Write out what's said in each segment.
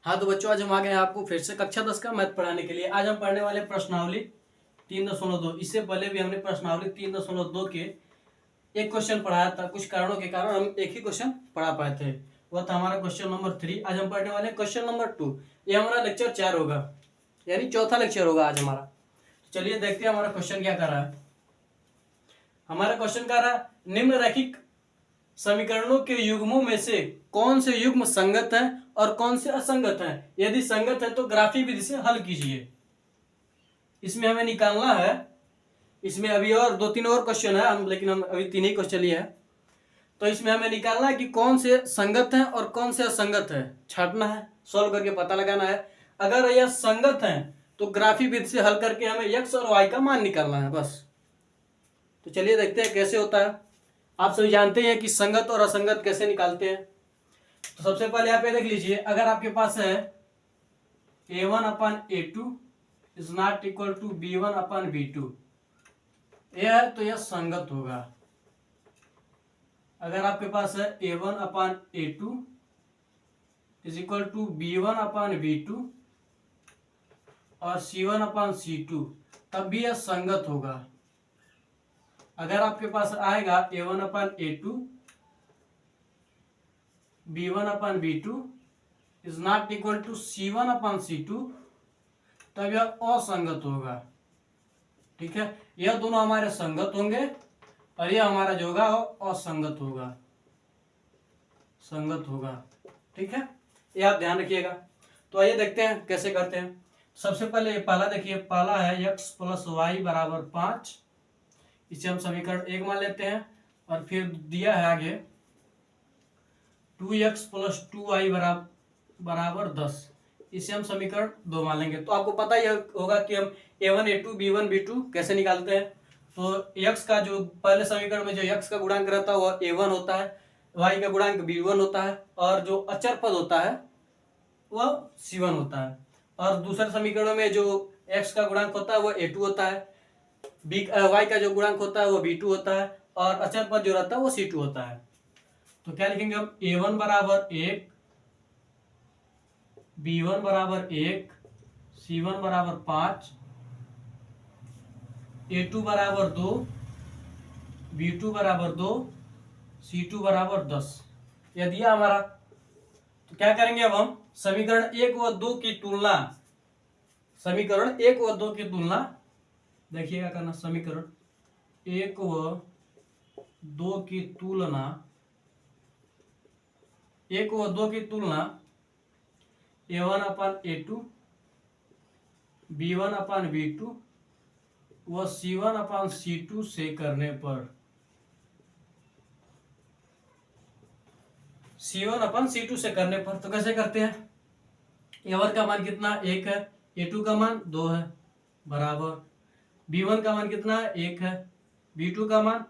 हाँ तो बच्चों, आज हम आ गए हैं आपको फिर से कक्षा 10 का मैथ पढ़ाने के लिए। आज हम पढ़ने वाले प्रश्नावली 3.2। इससे पहले भी हमने प्रश्नावली 3.2 के एक क्वेश्चन पढ़ाया था। कुछ कारणों के कारण हम एक ही क्वेश्चन पढ़ा पाए थे, वह था हमारा क्वेश्चन नंबर 3। आज हम पढ़ने वाले क्वेश्चन नंबर 2। ये हमारा लेक्चर 4 होगा, यानी चौथा लेक्चर होगा आज हमारा। तो चलिए देखते हैं हमारा क्वेश्चन क्या कर रहा है। हमारा क्वेश्चन कर रहा है, निम्नलिखित समीकरणों के युग्मों में से कौन से युग्म संगत हैं और कौन से असंगत हैं। यदि संगत है तो ग्राफी विधि से हल कीजिए। इसमें हमें निकालना है, इसमें अभी और 2-3 और क्वेश्चन है, लेकिन हम अभी 3 ही क्वेश्चन लिए हैं। तो इसमें हमें निकालना है कि कौन से संगत हैं और कौन से असंगत है। छांटना है, सॉल्व करके पता लगाना है। अगर यह संगत है तो ग्राफी विधि से हल करके हमें x और y का मान निकालना है बस। तो चलिए देखते हैं कैसे होता है। आप सभी जानते हैं कि संगत और असंगत कैसे निकालते हैं। तो सबसे पहले आप ये देख लीजिए, अगर आपके पास है a1/a2 is not equal to b1/b2, यह है तो यह संगत होगा। अगर आपके पास है a1/a2 is equal to b1/b2 और c1/c2, तब भी यह संगत होगा। अगर आपके पास आएगा a1/a2 b1/b2 is not equal to c1/c2, तब यह असंगत होगा। ठीक है, यह दोनों हमारे संगत होंगे और यह हमारा जो होगा वो असंगत होगा, संगत होगा। ठीक है, ये आप ध्यान रखिएगा। तो आइए देखते हैं कैसे करते हैं। सबसे पहले ये पहला देखिए, पहला है x + y = 5। इसे हम समीकरण 1 मान लेते हैं। और फिर दिया है आगे 2x + 2y = 10। इसे हम समीकरण 2 मान लेंगे। तो आपको पता ही होगा कि हम a1 a2 b1 b2 कैसे निकालते हैं। तो x का जो पहले समीकरण में जो x का गुणांक रहता है वह a1 होता है, y का गुणांक b1 होता है, और जो अचर पद होता है वह c1 होता है। और दूसरे समीकरण में जो x का गुणांक होता है वह a2 होता है, y का जो गुणांक होता है वो b2 होता है, और अचर पद जो रहता है वो c2 होता है। तो क्या लिखेंगे हम, a1 = 1, b1 = 1, c1 = 5, a2 = 2, b2 = 2, c2 = 10। यह दिया हमारा। तो क्या करेंगे अब हम समीकरण 1 व 2 की तुलना, समीकरण 1 व 2 की तुलना देखिएगा करना। समीकरण 1 व 2 की तुलना, 1 व 2 की तुलना a1/a2 b1/b2 व c1/c2 से करने पर, c1/c2 से करने पर तो कैसे करते हैं। a1 का मान कितना, 1 है, a2 का मान 2 है, बराबर b1 का मान कितना है, 1 है, b2 का मान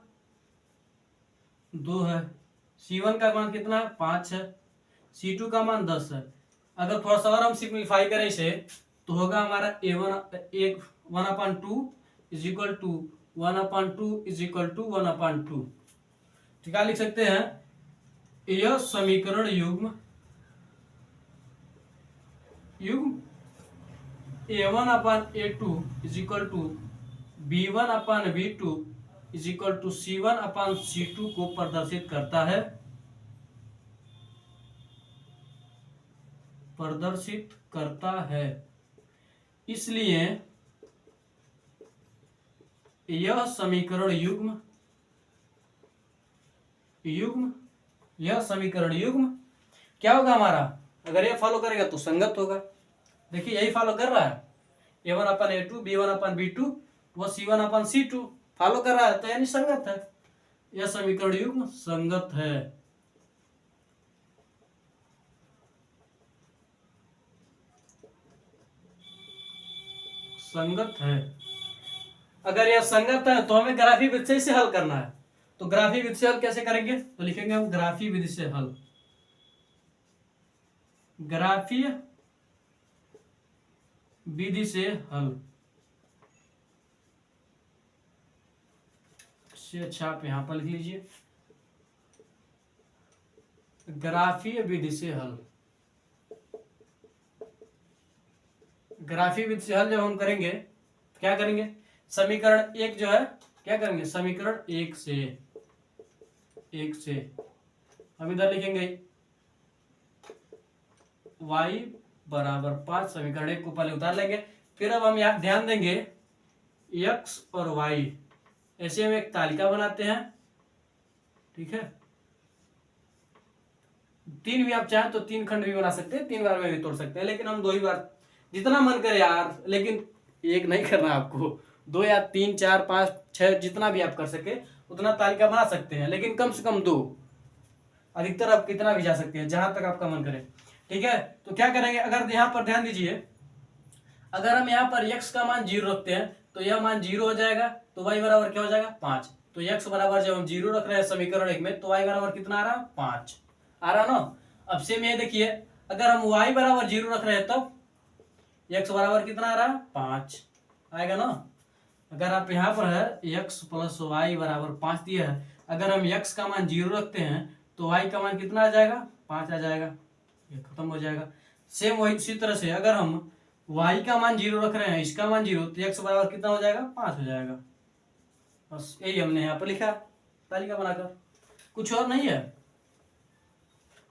2 है, c1 का मान कितना है, 5 है, c2 का मान 10 है। अगर थोड़ा सा और हम सिंप्लीफाई करें इसे तो होगा हमारा a1 1/2 is equal to 1/2 is equal to 1/2। तो क्या लिख सकते हैं, यह समीकरण युग्म a1/a2 is equal to b1/b2 is equal to c1/c2 को प्रदर्शित करता है, प्रदर्शित करता है। इसलिए यह समीकरण युग्म यह समीकरण युग्म क्या होगा हमारा, अगर यह फॉलो करेगा तो संगत होगा। देखिए यही फॉलो कर रहा है, a1/a2 b1/b2 वो c1/c2 फॉलो कर रहा है, तो यानी संगत है। यह समीकरण युग्म संगत है, संगत है। अगर यह संगत है तो हमें ग्राफी विधि से हल करना है। तो ग्राफी विधि से हल कैसे करेंगे, तो लिखेंगे हम ग्राफी विधि से हल, ग्राफीय विधि से हल से अच्छा आप यहां पर लिख लीजिए, ग्राफीय विधि से हल। ग्राफी विधि से हल जब हम करेंगे तो क्या करेंगे, समीकरण एक जो है क्या करेंगे, समीकरण एक से हम इधर लिखेंगे y बराबर 5, समीकरण एक को पहले उतार लेंगे। फिर अब हम यहाँ ध्यान देंगे x और y, ऐसे हम एक तालिका बनाते हैं, ठीक है। तीन भी आप चाहें तो तीन खंड भी बना सकते हैं, 3 बार में भी तोड़ सकते हैं, लेकिन हम 2 ही बार, जितना मन करे यार, लेकिन एक नहीं करना आपको, 2 या 3 4 5 6 जितना भी आप कर सके उतना तालिका बना सकते हैं, लेकिन कम से कम 2, अधिकतर आप कितना भी जा सकते हैं जहां तक आपका मन करे, ठीक है। तो क्या करेंगे, अगर यहाँ पर ध्यान दीजिए, अगर हम यहाँ पर x का मान 0 रखते हैं तो यह मान 0 हो जाएगा, तो y बराबर क्या हो जाएगा 5। तो x बराबर जब हम 0 रख रहे हैं समीकरण एक में, तो y बराबर कितना आ रहा है 5 आ रहा ना। अब सेम ये देखिए, अगर हम y बराबर 0 रख रहे हैं तब x बराबर कितना आ रहा है 5 आएगा ना। अगर आप यहाँ पर है x प्लस वाई बराबर 5 दिया है, अगर हम x का मान 0 रखते हैं तो y का मान कितना आ जाएगा 5 आ जाएगा, ये खत्म हो जाएगा। सेम वही इसी तरह से अगर हम y का मान 0 रख रहे हैं, इसका मान 0, तो x बराबर कितना हो जाएगा 5 हो जाएगा। बस यही हमने यहाँ पर लिखा तालिका बनाकर, कुछ और नहीं है,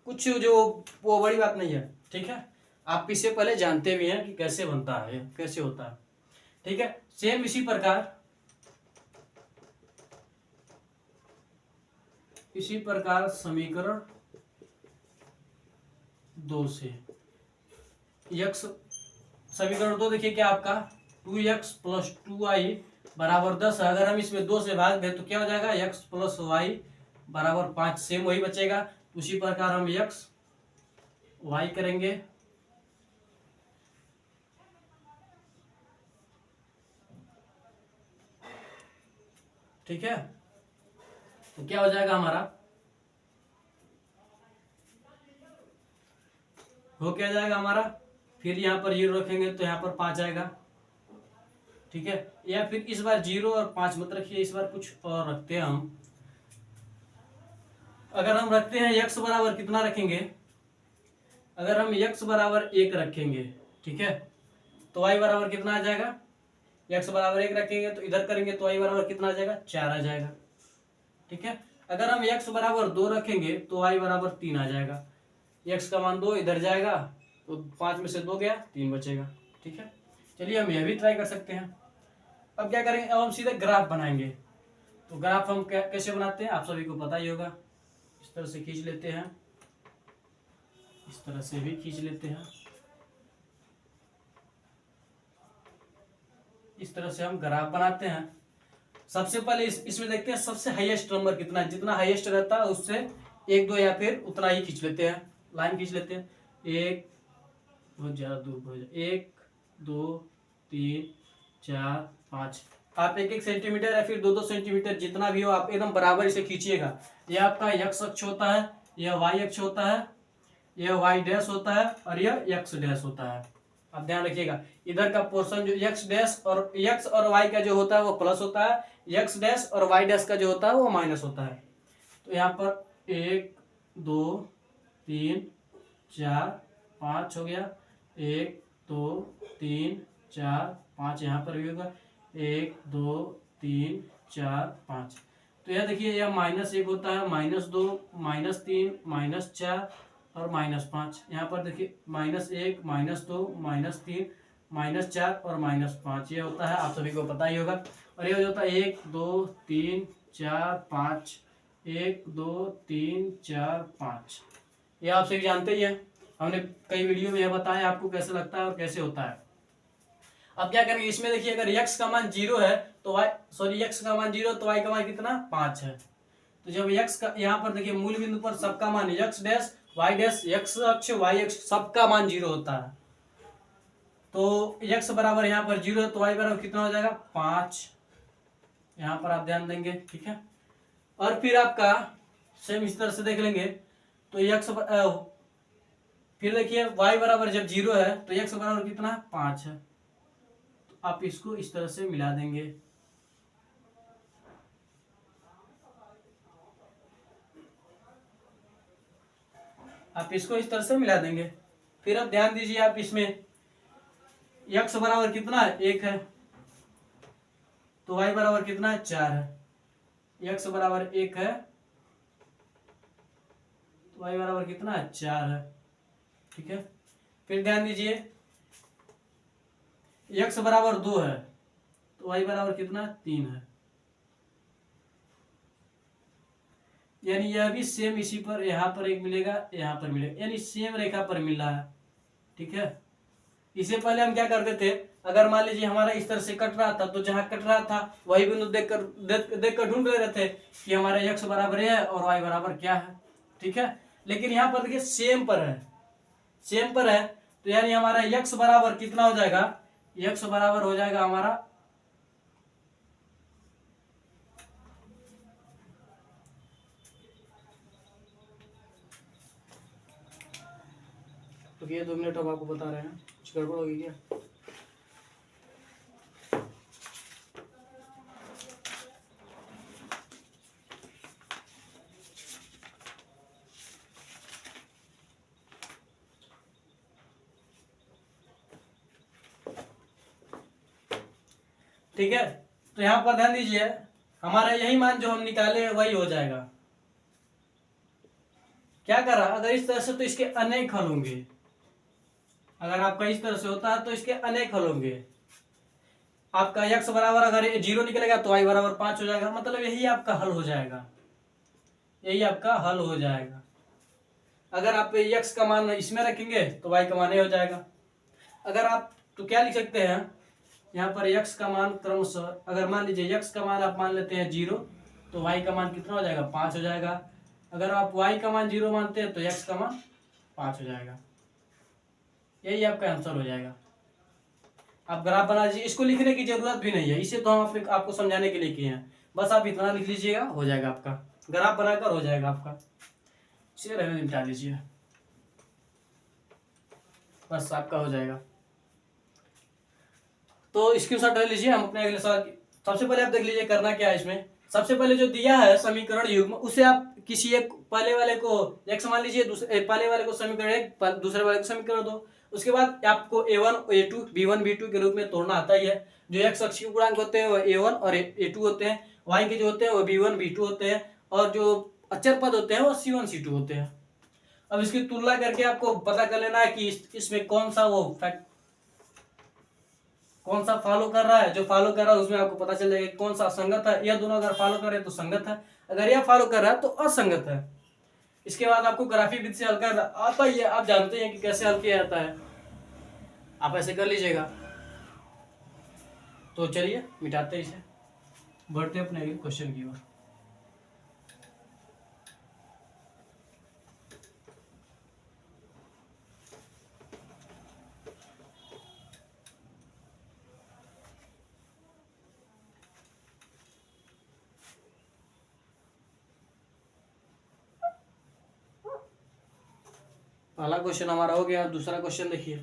कुछ जो वो बड़ी बात नहीं है, ठीक है। आप इससे पहले जानते भी हैं कि कैसे बनता है, कैसे होता है, ठीक है। सेम इसी प्रकार समीकरण 2 से x, समीकरण 2 देखिए क्या आपका 2x प्लस 2y बराबर 10 है। अगर हम इसमें 2 से भाग दें तो क्या हो जाएगा x प्लस वाई बराबर 5, सेम वही बचेगा। उसी प्रकार हम x y करेंगे, ठीक है। तो क्या हो जाएगा हमारा, हो क्या जाएगा हमारा, फिर यहाँ पर 0 रखेंगे तो यहाँ पर 5 आएगा, ठीक है। या फिर इस बार 0 और 5 मत रखिए, इस बार कुछ और रखते हैं हम। अगर हम रखते हैं x बराबर कितना रखेंगे, अगर हम x बराबर 1 रखेंगे, ठीक है, तो y बराबर कितना आ जाएगा, x बराबर 1 रखेंगे तो इधर करेंगे तो y बराबर कितना आ जाएगा 4 आ जाएगा, ठीक है। अगर हम x बराबर 2 रखेंगे तो y बराबर 3 आ जाएगा, x का मान 2 इधर जाएगा तो 5 में से 2 गया 3 बचेगा, ठीक है। चलिए हम यह भी ट्राई कर सकते हैं। अब क्या करेंगे, अब हम सीधे ग्राफ बनाएंगे। तो ग्राफ हम कैसे बनाते हैं आप सभी को पता ही होगा, इस तरह से खींच लेते हैं, इस तरह से भी खींच लेते हैं, इस तरह से हम ग्राफ बनाते हैं। सबसे पहले इसमें देखते हैं सबसे हाईएस्ट नंबर कितना है, जितना हाईएस्ट रहता है उससे 1 2 या फिर उतना ही खींच लेते हैं, लाइन खींच लेते हैं। 1 बहुत ज्यादा दूर हो जाए, 1 2 3 4 5, आप 1 1 सेंटीमीटर या फिर 2 2 सेंटीमीटर जितना भी हो आप एकदम बराबर इसे खींचिएगा। यह आपका x अक्ष होता है, यह y अक्ष होता है, यह y डैश होता है और यह x डैश होता है। आप ध्यान रखिएगा, इधर का पोर्शन जो x डैश और x और y का जो होता है वो प्लस होता है, x डैश और y डैश का जो होता है वो माइनस होता है। तो यहाँ पर 1 2 3 4 5 हो गया, 1 2 3 4 5 यहाँ पर भी होगा, 1 2 3 4 5। तो यह देखिए यह -1 होता है, -2 -3 -4 और -5। यहाँ पर देखिए -1 -2 -3 -4 और -5 ये होता है, आप सभी को पता ही होगा। और ये होता है 1 2 3 4 5, 1 2 3 4 5, ये आप सभी जानते ही हैं, हमने कई वीडियो में यह बताया आपको कैसे लगता है और कैसे होता है। अब क्या करेंगे, इसमें देखिए अगर x का मान 0 है तो x का मान 0 तो y का मान कितना 5 है। तो जब x का यहाँ पर देखिए मूल बिंदु पर सबका मान x dash y dash x अक्ष y अक्ष सबका मान 0 होता है। तो x बराबर यहाँ पर 0 है तो y बराबर कितना हो जाएगा 5, यहाँ पर आप ध्यान देंगे, ठीक है। और फिर आपका सेम इस तरह से देख लेंगे तो फिर देखिए y बराबर जब 0 है तो x बराबर कितना 5 है, तो आप इसको इस तरह से मिला देंगे। आप इसको इस तरह से मिला देंगे। फिर अब ध्यान दीजिए आप इसमें x बराबर कितना है, 1 है, तो y बराबर कितना है, 4 है। x बराबर 1 है तो y बराबर कितना है, 4 है। ठीक है, फिर ध्यान दीजिए x बराबर 2 है तो y बराबर कितना, 3 है। यानी यह भी सेम इसी पर, यहाँ पर एक मिलेगा, यहाँ पर मिलेगा, यानी सेम रेखा पर मिल रहा है। ठीक है, इससे पहले हम क्या करते थे, अगर मान लीजिए हमारा इस तरह से कट रहा था तो जहां कट रहा था वही बिंदु देख कर ढूंढ रहे थे कि हमारा x बराबर है और y बराबर क्या है। ठीक है, लेकिन यहाँ पर देखिए सेम पर है, सेम पर है, तो यानी हमारा x बराबर कितना हो जाएगा, x बराबर हो जाएगा हमारा तो ये 2 मिनट अब आपको बता रहे हैं, कुछ गड़बड़ होगी क्या। ठीक है, तो यहां पर ध्यान दीजिए हमारा यही मान जो हम निकाले वही हो जाएगा। क्या करा, अगर इस तरह से तो इसके अनेक हल होंगे, अगर आपका इस तरह से होता है तो इसके अनेक हल होंगे। आपका x बराबर अगर 0 निकलेगा तो y बराबर 5 हो जाएगा, मतलब यही आपका हल हो जाएगा, यही आपका हल हो जाएगा। अगर आप x का मान इसमें रखेंगे तो y का मान ये हो जाएगा। अगर आप तो क्या लिख सकते हैं, यहाँ पर x का मान क्रमशः, अगर मान लीजिए x का मान आप मान लेते हैं 0 तो y का मान कितना हो जाएगा, 5 हो जाएगा। अगर आप y का मान 0 मानते हैं तो x का मान 5 हो जाएगा, यही आपका आंसर हो जाएगा। आप ग्राफ बना लीजिए, इसको लिखने की जरूरत भी नहीं है, इसे तो हम आपको समझाने के लिए किए हैं, बस आप इतना लिख लीजिएगा हो जाएगा, आपका ग्राफ बनाकर हो जाएगा आपका। इसे रहने निपटा लीजिए, बस आपका हो जाएगा। तो स्क्रीनशॉट ले लीजिए, हम अपने अगले सवाल सबसे पहले आप देख लीजिए करना क्या है इसमें। सबसे पहले जो दिया है समीकरण युग्म, उसे आप किसी एक पहले वाले को x मान लीजिए, दूसरे पहले वाले को समीकरण 1, दूसरे वाले को समीकरण 2। उसके बाद आपको a1 a2 b1 b2 के रूप में तोड़ना आता ही है। जो x अक्ष के गुणांक होते हैं वो a1 और a2 होते हैं, y के जो होते हैं वो b1 b2 होते हैं, और जो अचर पद होते हैं वो c1 c2 होते हैं। अब इसकी तुलना करके आपको पता कर लेना है कि इसमें कौन सा वो फैक्ट कौन सा फॉलो कर रहा है। जो फॉलो कर रहा है उसमें आपको पता चल जाएगा कि कौन सा असंगत है। यह दोनों अगर फॉलो कर रहे हैं तो संगत है, अगर यह फॉलो कर रहा है तो असंगत है। इसके बाद आपको ग्राफी विधि से हल कर आता ही है, आप जानते हैं कि कैसे हल किया जाता है, आप ऐसे कर लीजिएगा। तो चलिए मिटाते हैं इसे, बढ़ते अपने अगले क्वेश्चन की ओर। पहला क्वेश्चन हमारा हो गया, दूसरा क्वेश्चन देखिए।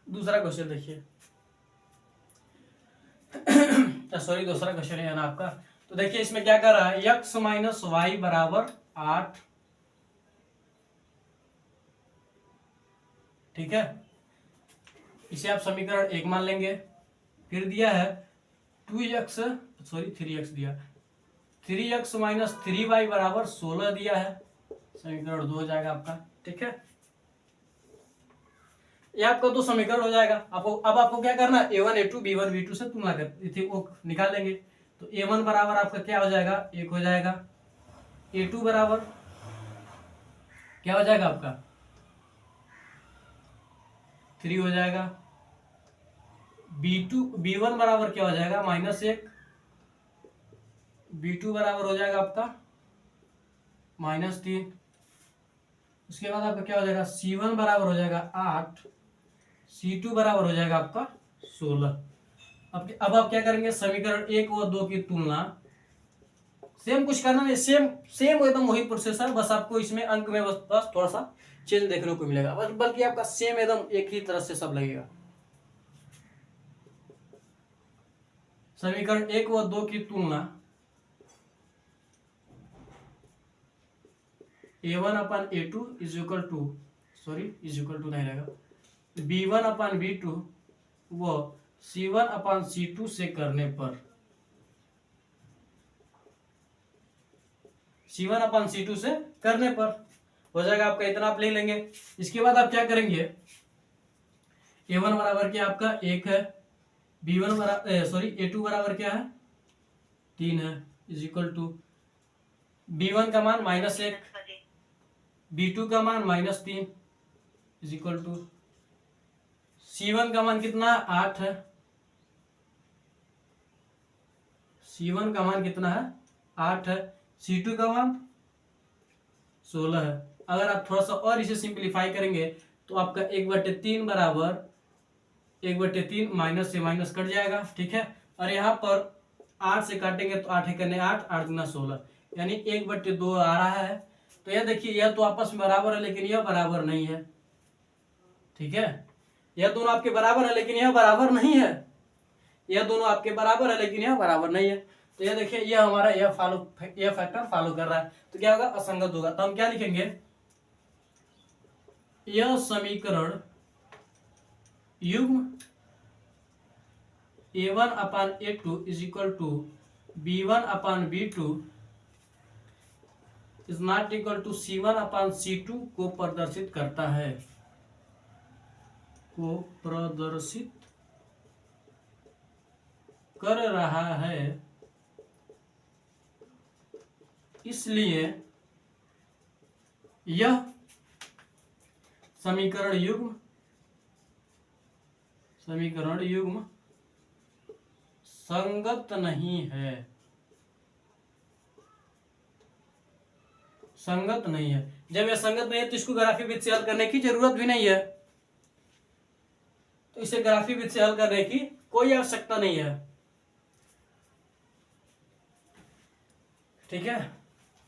दूसरा क्वेश्चन देखिए, सॉरी दूसरा क्वेश्चन है ना आपका। तो देखिए इसमें क्या कर रहा है, x माइनस वाई बराबर 8। ठीक है, इसे आप समीकरण 1 मान लेंगे। फिर दिया है 2x, सॉरी 3x दिया, 3x माइनस 3y बराबर 16 दिया है, समीकरण 2 हो जाएगा आपका। ठीक है, ये आपका तो समीकरण हो जाएगा। आपको अब आपको क्या करना है, a1 a2 b1 b2 से तुलना कर वो निकाल लेंगे। तो a1 बराबर आपका क्या हो जाएगा, 1 हो जाएगा। a2 बराबर क्या हो जाएगा आपका, 3 हो जाएगा। b1 बराबर क्या हो जाएगा, -1। b2 बराबर हो जाएगा आपका -3। उसके बाद आपका क्या हो जाएगा, c1 बराबर हो जाएगा 8, c2 बराबर हो जाएगा आपका 16। अब आप क्या करेंगे, समीकरण 1 और 2 की तुलना, सेम कुछ करना नहीं, सेम सेम एकदम वही प्रोसेस है, बस आपको इसमें अंक में बस थोड़ा सा चेंज देखने को मिलेगा, बस बल्कि आपका सेम एकदम एक ही तरह से सब लगेगा। समीकरण 1 व 2 की तुलना A1 upon A2 is equal to, sorry is equal to नहीं रहेगा, B1 अपन B2 वो C1 अपन C2 से करने पर, C1 अपन C2 से करने पर हो जाएगा आपका इतना, आप ले लेंगे। इसके बाद आप क्या करेंगे, A1 बराबर क्या आपका 1 है, B1 बराबर सॉरी A2 बराबर क्या है 3 है, इज इक्वल टू B1 का मान -1, B2 का मान -3 इज इक्वल टू C1 का मान कितना 8 है, C1 का मान कितना है 8 है, C2 का मान 16 है। अगर आप थोड़ा सा और इसे सिंप्लीफाई करेंगे तो आपका 1/3 बराबर 1/3 माइनस से माइनस कट जाएगा, ठीक है। और यहाँ पर 8 से काटेंगे तो 8 करने 8, 8 दूना 16, यानी 1/2 आ रहा है। तो यह देखिए यह तो आपस में बराबर है लेकिन यह बराबर नहीं है, ठीक है। यह दोनों आपके बराबर है लेकिन यह बराबर नहीं है, यह दोनों आपके बराबर है लेकिन यह बराबर नहीं है। तो यह देखिए यह हमारा यह फैक्टर फॉलो कर रहा है, तो क्या होगा असंगत होगा। तो हम क्या लिखेंगे, यह समीकरण युग्म A1 upon A2 is equal to B1 upon B2 is not equal to C1 upon C2 को प्रदर्शित करता है, को प्रदर्शित कर रहा है। इसलिए यह समीकरण युग्म संगत नहीं है, संगत नहीं है। जब यह संगत नहीं है तो इसको ग्राफी विधि से हल करने की जरूरत भी नहीं है, तो इसे ग्राफी विधि से हल करने की कोई आवश्यकता नहीं है, ठीक है।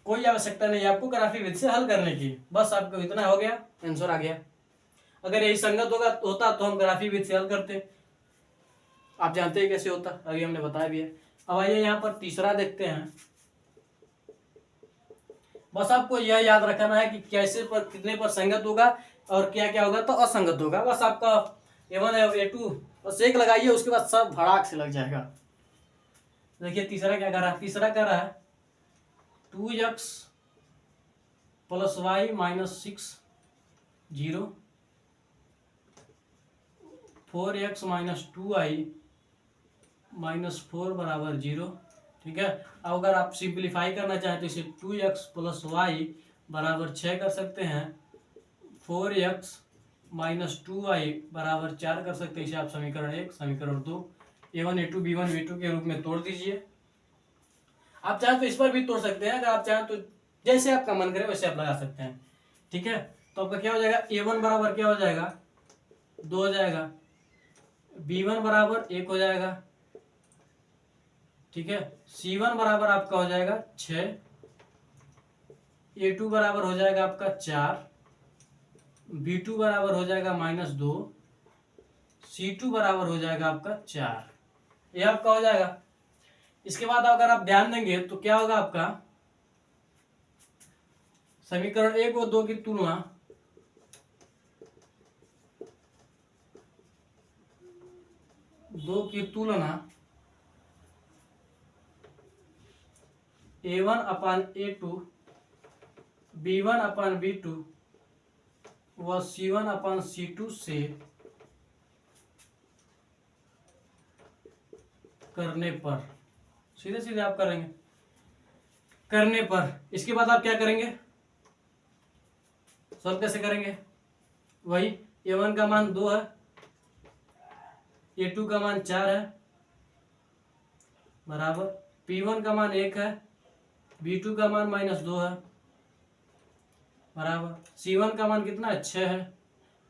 कोई आवश्यकता नहीं है आपको ग्राफी विधि से हल करने की, बस आपको इतना हो गया, आंसर आ गया। अगर यही संगत होता तो हम ग्राफी विधि से हल करते, आप जानते हैं कैसे होता, अभी हमने बताया भी है। अब आइए यहाँ पर तीसरा देखते हैं। बस आपको यह याद रखना है कि कैसे पर कितने पर संगत होगा और क्या क्या होगा तो असंगत होगा। बस आपका A1 A2 बस एक लगाइए, उसके बाद सब भड़ाक से लग जाएगा। देखिए तीसरा क्या कर रहा है, तीसरा कर रहा है 2x + y - 6 0 4x - 2y - 4 बराबर 0, ठीक है। अब अगर आप सिंप्लीफाई करना चाहें तो इसे 2x + y बराबर 6 कर सकते हैं, 4x - 2y बराबर 4 कर सकते हैं। इसे आप समीकरण 1 समीकरण 2 A1 A2 B1 B2 के रूप में तोड़ दीजिए। आप चाहें तो इस पर भी तोड़ सकते हैं, अगर आप चाहें तो जैसे आपका मन करे वैसे आप लगा सकते हैं, ठीक है। तो आपका क्या हो जाएगा, A1 बराबर क्या हो जाएगा 2 हो जाएगा, B1 बराबर 1 हो जाएगा, ठीक है। C1 बराबर आपका हो जाएगा 6, A2 बराबर हो जाएगा आपका 4, B2 बराबर हो जाएगा -2, C2 बराबर हो जाएगा आपका 4, यह आपका हो जाएगा। इसके बाद अगर आप ध्यान देंगे तो क्या होगा आपका, समीकरण 1 और 2 की तुलना A1 upon A2 B1 upon B2 व C1 अपान C2 से करने पर, सीधे सीधे आप करेंगे करने पर। इसके बाद आप क्या करेंगे, सॉल्व कैसे करेंगे, वही A1 का मान 2 है, A2 का मान 4 है बराबर, P1 का मान 1 है, B2 का मान -2 है बराबर, C1 का मान कितना है 6 है,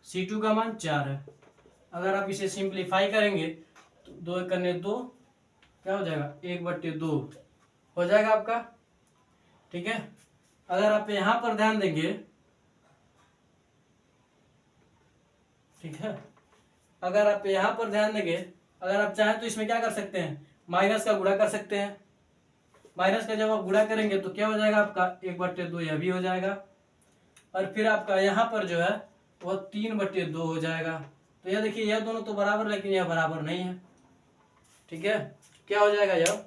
C2 का मान 4 है। अगर आप इसे सिंप्लीफाई करेंगे तो 2 करने 2 क्या हो जाएगा 1/2 हो जाएगा आपका, ठीक है। अगर आप यहाँ पर ध्यान देंगे, ठीक है, अगर आप यहाँ पर ध्यान देंगे, अगर आप चाहें तो इसमें क्या कर सकते हैं, माइनस का गुणा कर सकते हैं। माइनस का जब आप गुणा करेंगे तो क्या हो जाएगा आपका 1/2 यह भी हो जाएगा, और फिर आपका यहाँ पर जो है वह 3/2 हो जाएगा। तो यह देखिए यह दोनों तो बराबर, लेकिन यह बराबर नहीं है। ठीक है, क्या हो जाएगा यह?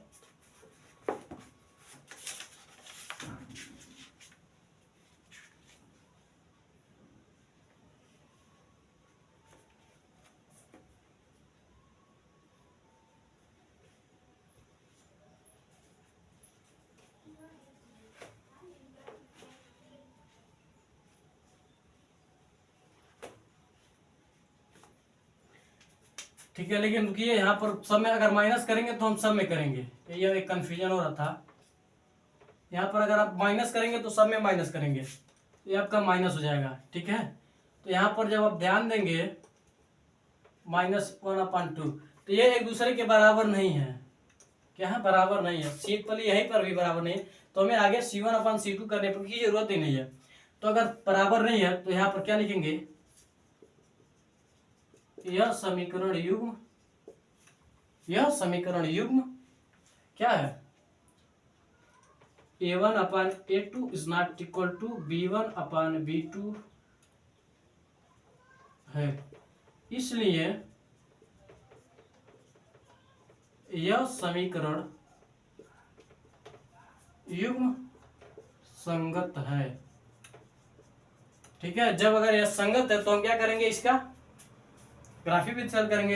ठीक है, लेकिन रुकिए, यहाँ पर सब में अगर माइनस करेंगे तो हम सब में करेंगे, ये एक कंफ्यूजन हो रहा था। यहाँ पर अगर आप माइनस करेंगे तो सब में माइनस करेंगे, तो ये आपका माइनस हो जाएगा। ठीक है, तो यहाँ पर जब आप ध्यान देंगे -1/2, तो ये एक दूसरे के बराबर नहीं है। क्या है? बराबर नहीं है। सिंपली यहीं पर भी बराबर नहीं है, तो हमें आगे C1/C2 करने की जरूरत ही नहीं है। तो अगर बराबर नहीं है तो यहाँ पर क्या लिखेंगे? यह समीकरण युग्म, यह समीकरण युग्म क्या है? A1/A2 is not equal to B1/B2 है। इसलिए यह समीकरण युग्म संगत है। ठीक है, जब अगर यह संगत है तो हम क्या करेंगे? इसका ग्राफी विधि से हल करेंगे।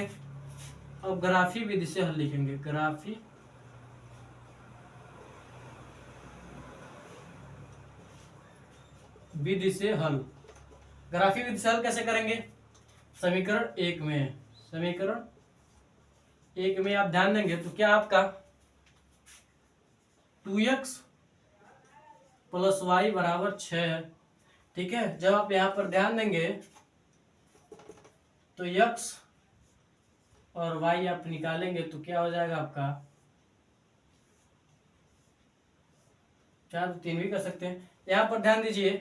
अब ग्राफी विधि से हल लिखेंगे, ग्राफी विधि से हल। ग्राफी विधि से हल कैसे करेंगे? समीकरण 1 में, समीकरण 1 में आप ध्यान देंगे तो क्या आपका 2x + y = 6 है। ठीक है, जब आप यहाँ पर ध्यान देंगे तो x और y आप निकालेंगे तो क्या हो जाएगा आपका? 4 तो 3 भी कर सकते हैं। यहाँ पर ध्यान दीजिए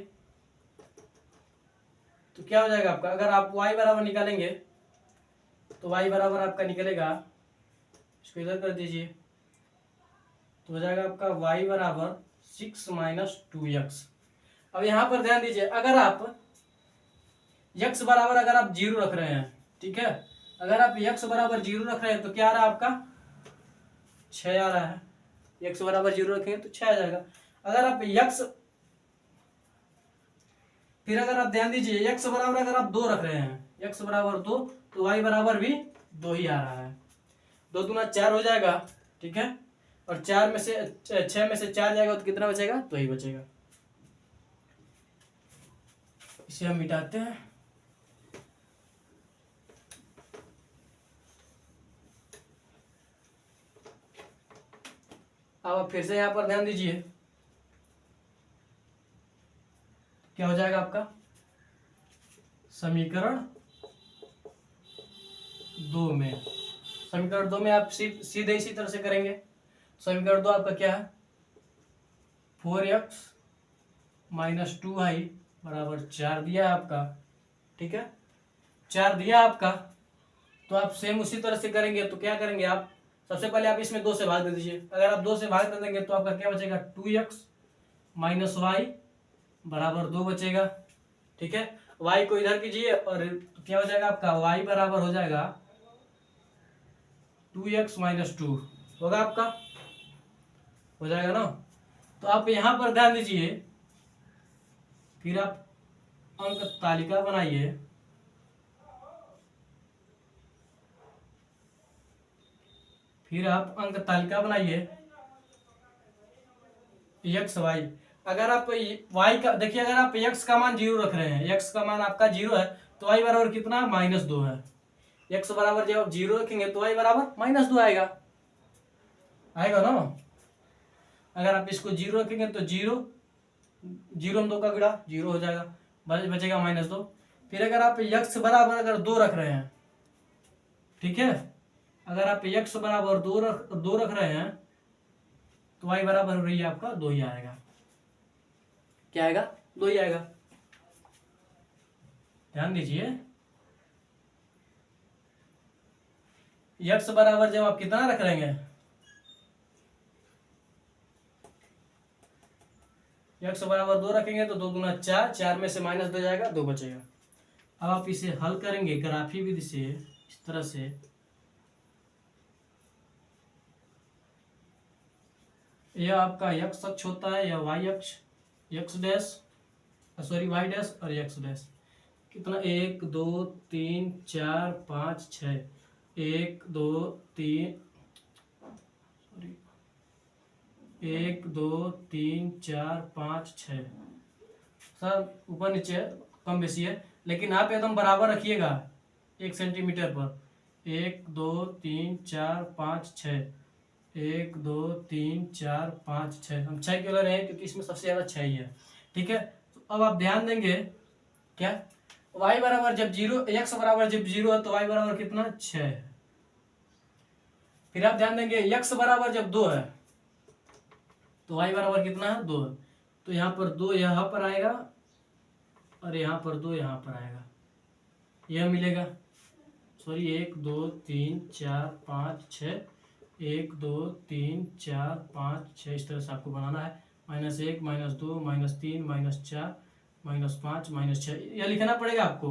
तो क्या हो जाएगा आपका? अगर आप y बराबर निकालेंगे तो y बराबर आपका निकलेगा, इसको इधर कर दीजिए, तो हो जाएगा आपका y बराबर 6 - 2x। अब यहाँ पर ध्यान दीजिए, अगर आप x बराबर अगर आप 0 रख रहे हैं, ठीक है, अगर आप x बराबर 0 रख रहे हैं तो क्या आ रहा है आपका? 6 आ रहा है। x बराबर 0 रखेंगे तो 6 आ जाएगा। अगर आप x, फिर अगर आप ध्यान दीजिए x बराबर अगर आप 2 रख रहे हैं, x बराबर 2, तो y बराबर भी 2 ही आ रहा है। 2 दूना 4 हो जाएगा। ठीक है, और 4 में से 6 में से 4 जाएगा तो कितना बचेगा? 2 ही बचेगा। इसे हम मिटाते हैं। अब आप फिर से यहाँ पर ध्यान दीजिए, क्या हो जाएगा आपका? समीकरण 2 में, समीकरण 2 में आप सीधे इसी तरह से करेंगे। समीकरण 2 आपका क्या है? 4x - 2y = 4 दिया है आपका। ठीक है, 4 दिया आपका, तो आप सेम उसी तरह से करेंगे। तो क्या करेंगे आप? सबसे पहले आप इसमें 2 से भाग दे दीजिए। अगर आप 2 से भाग कर देंगे तो आपका क्या बचेगा? 2x - y = 2 बचेगा। ठीक है, y को इधर कीजिए और क्या हो जाएगा आपका? y बराबर हो जाएगा 2x - 2 होगा आपका, हो जाएगा ना। तो आप यहाँ पर ध्यान दीजिए, फिर आप अंक तालिका बनाइए। फिर आप अंक तालिका बनाइए x y। अगर आप y का देखिए, अगर आप x का मान 0 रख रहे हैं, x का मान आपका 0 है, तो y बराबर कितना? -2 है। x बराबर जब आप 0 रखेंगे तो y बराबर -2 आएगा, आएगा ना। अगर आप इसको 0 रखेंगे तो 0 0 में 2 का गुणा 0 हो जाएगा, बचेगा -2। फिर अगर आप x बराबर अगर 2 रख रहे हैं, ठीक है, अगर आप x बराबर 2 रख रहे हैं तो y बराबर हो रही है आपका 2 ही आएगा। क्या आएगा? 2 ही आएगा। ध्यान दीजिए, x बराबर जब आप कितना रख रहे हैं? x बराबर 2 रखेंगे तो 2 दूना 4, 4 में से माइनस 2 जाएगा, 2 बचेगा। अब आप इसे हल करेंगे ग्राफी विधि से इस तरह से, यह आपका x अक्ष होता है, यह y अक्ष, x dash sorry y dash और x डैश। कितना 1 2 3 4 5 6, 1 2 3 सॉरी 1 2 3 4 5 6, सब ऊपर नीचे कम बेसी है, लेकिन आप एकदम बराबर रखिएगा 1 सेंटीमीटर पर। 1 2 3 4 5 6, 1 2 3 4 5 6, हम 6 क्यों ले रहे हैं क्योंकि इसमें सबसे ज़्यादा 6 ही है। ठीक है, तो अब आप ध्यान देंगे क्या, y बराबर जब 0, x बराबर जब 0 है तो y बराबर कितना 6 है। फिर आप ध्यान देंगे x बराबर जब 2 है तो y बराबर कितना है 2 है, तो यहाँ पर 2 यहाँ पर आएगा और यहाँ पर 2 यहाँ पर आएगा, यह मिलेगा। सॉरी 1 2 3 4 5 6, 1 2 3 4 5 6, इस तरह से आपको बनाना है। -1 -2 -3 -4 -5 -6, यह लिखना पड़ेगा आपको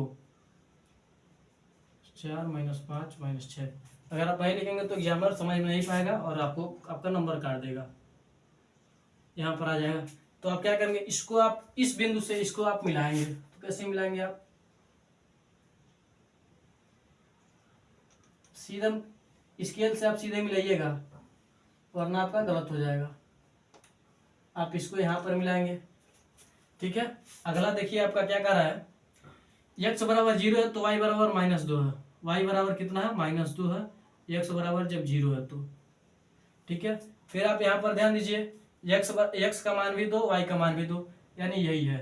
4 -5 -6। अगर आप नहीं लिखेंगे तो एग्जामिनर समझ में नहीं पाएगा और आपको आपका नंबर काट देगा, यहाँ पर आ जाएगा। तो आप क्या करेंगे, इसको आप इस बिंदु से इसको आप मिलाएंगे, तो कैसे मिलाएंगे आप, सीधा स्केल से आप सीधे मिलाइएगा वरना आपका गलत हो जाएगा। आप इसको यहाँ पर मिलाएंगे। ठीक है, अगला देखिए आपका क्या कर रहा है, x बराबर 0 है तो y बराबर -2 है, y बराबर कितना है -2 है, x बराबर जब 0 है तो। ठीक है, फिर आप यहाँ पर ध्यान दीजिए, x का मान भी दो, y का मान भी दो, यानी यही है।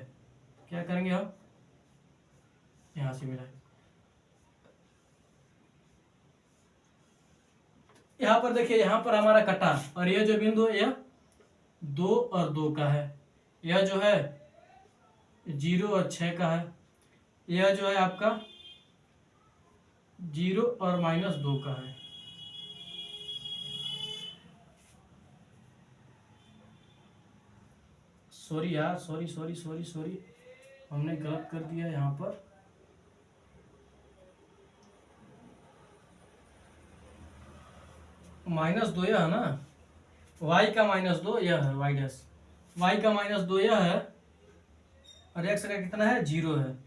क्या करेंगे हम, यहाँ से मिलाएं। यहाँ पर देखिए, यहाँ पर हमारा कटा और यह जो बिंदु है यह 2 और 2 का है, यह जो है 0 और 6 का है, यह जो है आपका 0 और -2 का है। सॉरी यार, सॉरी हमने गलत कर दिया यहाँ पर। -2 यह है ना, y का -2 यह है, y डैश, y का -2 यह है और x का कितना है 0 है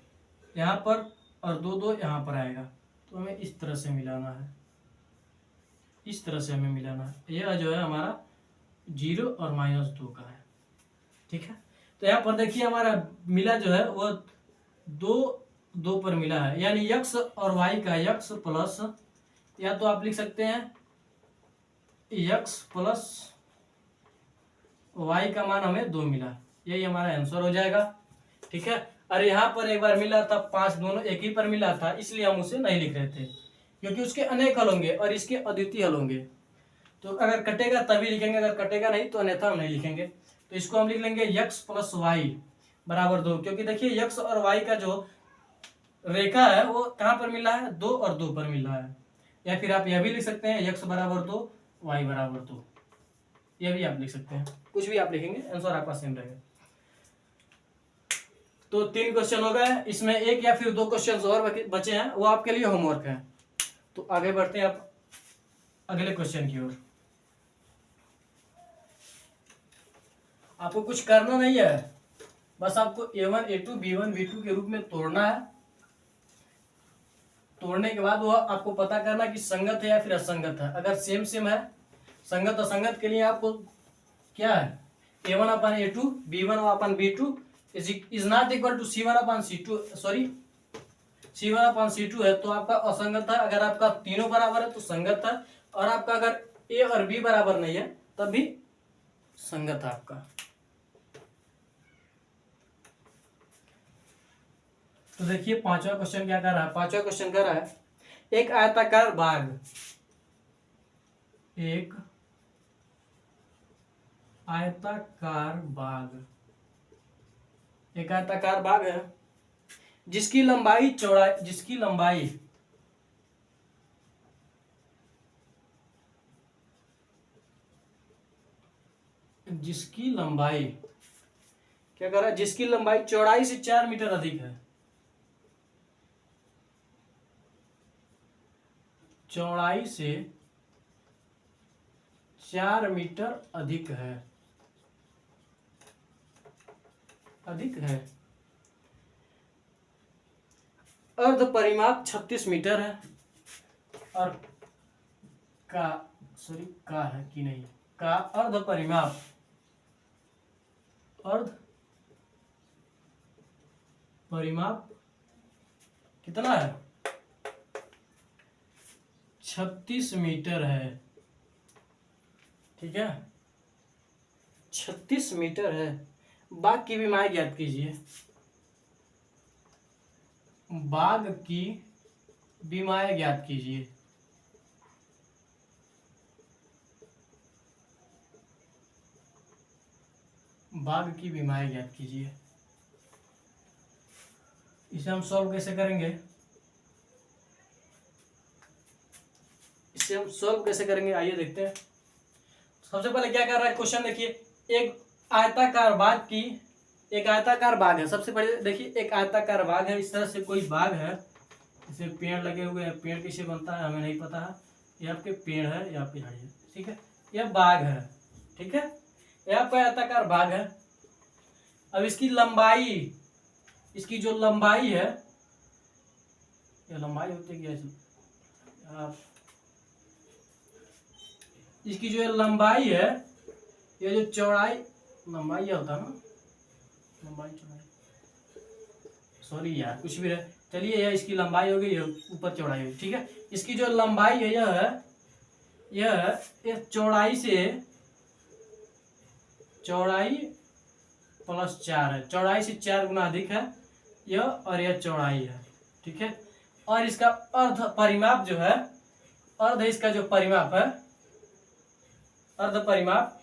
यहाँ पर, और 2 2 यहाँ पर आएगा। तो हमें इस तरह से मिलाना है, इस तरह से हमें मिलाना है। यह जो है हमारा 0 और -2 का है। ठीक है, तो यहाँ पर देखिए हमारा मिला जो है वो 2 2 पर मिला है, यानी x और y का x प्लस, या तो आप लिख सकते हैं x प्लस y का मान हमें 2 मिला, यही हमारा आंसर हो जाएगा। ठीक है, और यहाँ पर एक बार मिला था 5, दोनों एक ही पर मिला था, इसलिए हम उसे नहीं लिख रहे थे क्योंकि उसके अनेक हल होंगे और इसके अद्वितीय हल होंगे। तो अगर कटेगा तभी लिखेंगे, अगर कटेगा नहीं तो अन्यथा हम नहीं लिखेंगे। तो इसको हम लिख लेंगे x प्लस वाई बराबर 2, क्योंकि देखिए x और y का जो रेखा है वो कहाँ पर मिला है, 2 और 2 पर मिला है। या फिर आप यह भी लिख सकते हैं x बराबर 2 y बराबर 2, यह भी आप लिख सकते हैं, कुछ भी आप लिखेंगे आंसर आपका सेम रहेगा। तो 3 क्वेश्चन हो गए, इसमें एक या फिर 2 क्वेश्चन और बचे हैं, वो आपके लिए होमवर्क है। तो आगे बढ़ते हैं आप अगले क्वेश्चन की ओर। आपको कुछ करना नहीं है, बस आपको a1 a2 b1 b2 के रूप में तोड़ना है। तोड़ने के बाद वो आपको पता करना कि संगत है या फिर असंगत है। अगर सेम सेम है, संगत असंगत के लिए आपको क्या है, a1/a2 b1/b2 is not equal to c1/c2, sorry c1/c2 है तो आपका असंगत है। अगर आपका तीनों बराबर है तो संगत है, और आपका अगर a और b बराबर नहीं है तब भी संगत है आपका। तो देखिए पांचवा क्वेश्चन क्या कर रहा है, पांचवा क्वेश्चन कर रहा है एक आयताकार बाग, एक आयताकार बाग, एक आयताकार बाग है जिसकी लंबाई चौड़ाई, जिसकी लंबाई क्या कर रहा है, जिसकी लंबाई चौड़ाई से 4 मीटर अधिक है, चौड़ाई से 4 मीटर अधिक है, अधिक है। अर्ध परिमाप 36 मीटर है और का सॉरी का है कि नहीं, का अर्ध परिमाप, अर्ध परिमाप कितना है, 36 मीटर है। ठीक है, 36 मीटर है। बाघ की विमाएं ज्ञात कीजिए, बाघ की विमाएं ज्ञात कीजिए। बाघ की विमाएं ज्ञात कीजिए। इसे हम सॉल्व कैसे करेंगे, इसे हम सॉल्व कैसे करेंगे आइए देखते हैं। सबसे पहले क्या कर रहा है क्वेश्चन, देखिए एक आयताकार बाघ की, एक आयताकार बाघ है। सबसे पहले देखिए एक आयताकार बाघ है, इस तरह से कोई बाघ है, इसे पेड़ लगे हुए हैं, पेड़ किसे बनता है हमें नहीं पता है, ये आपके पेड़ है, ये आपकी झाड़ी है। ठीक है, यह बाघ है। ठीक है, यह आपका आयताकार बाघ है। अब इसकी लंबाई, इसकी जो लंबाई है, यह लंबाई होती है क्या, इसकी जो लंबाई है, ये जो चौड़ाई, लंबाई यह होता है ना, लंबाई चौड़ाई, सॉरी यार कुछ भी रहे, चलिए यह इसकी लंबाई होगी, ये ऊपर चौड़ाई होगी। ठीक है, इसकी जो लंबाई है यह है, यह चौड़ाई से, चौड़ाई प्लस 4 है, चौड़ाई से 4 गुना अधिक है यह, और यह चौड़ाई है। ठीक है, और इसका अर्ध परिमाप जो है, अर्ध इसका जो परिमाप है, अर्ध परिमाप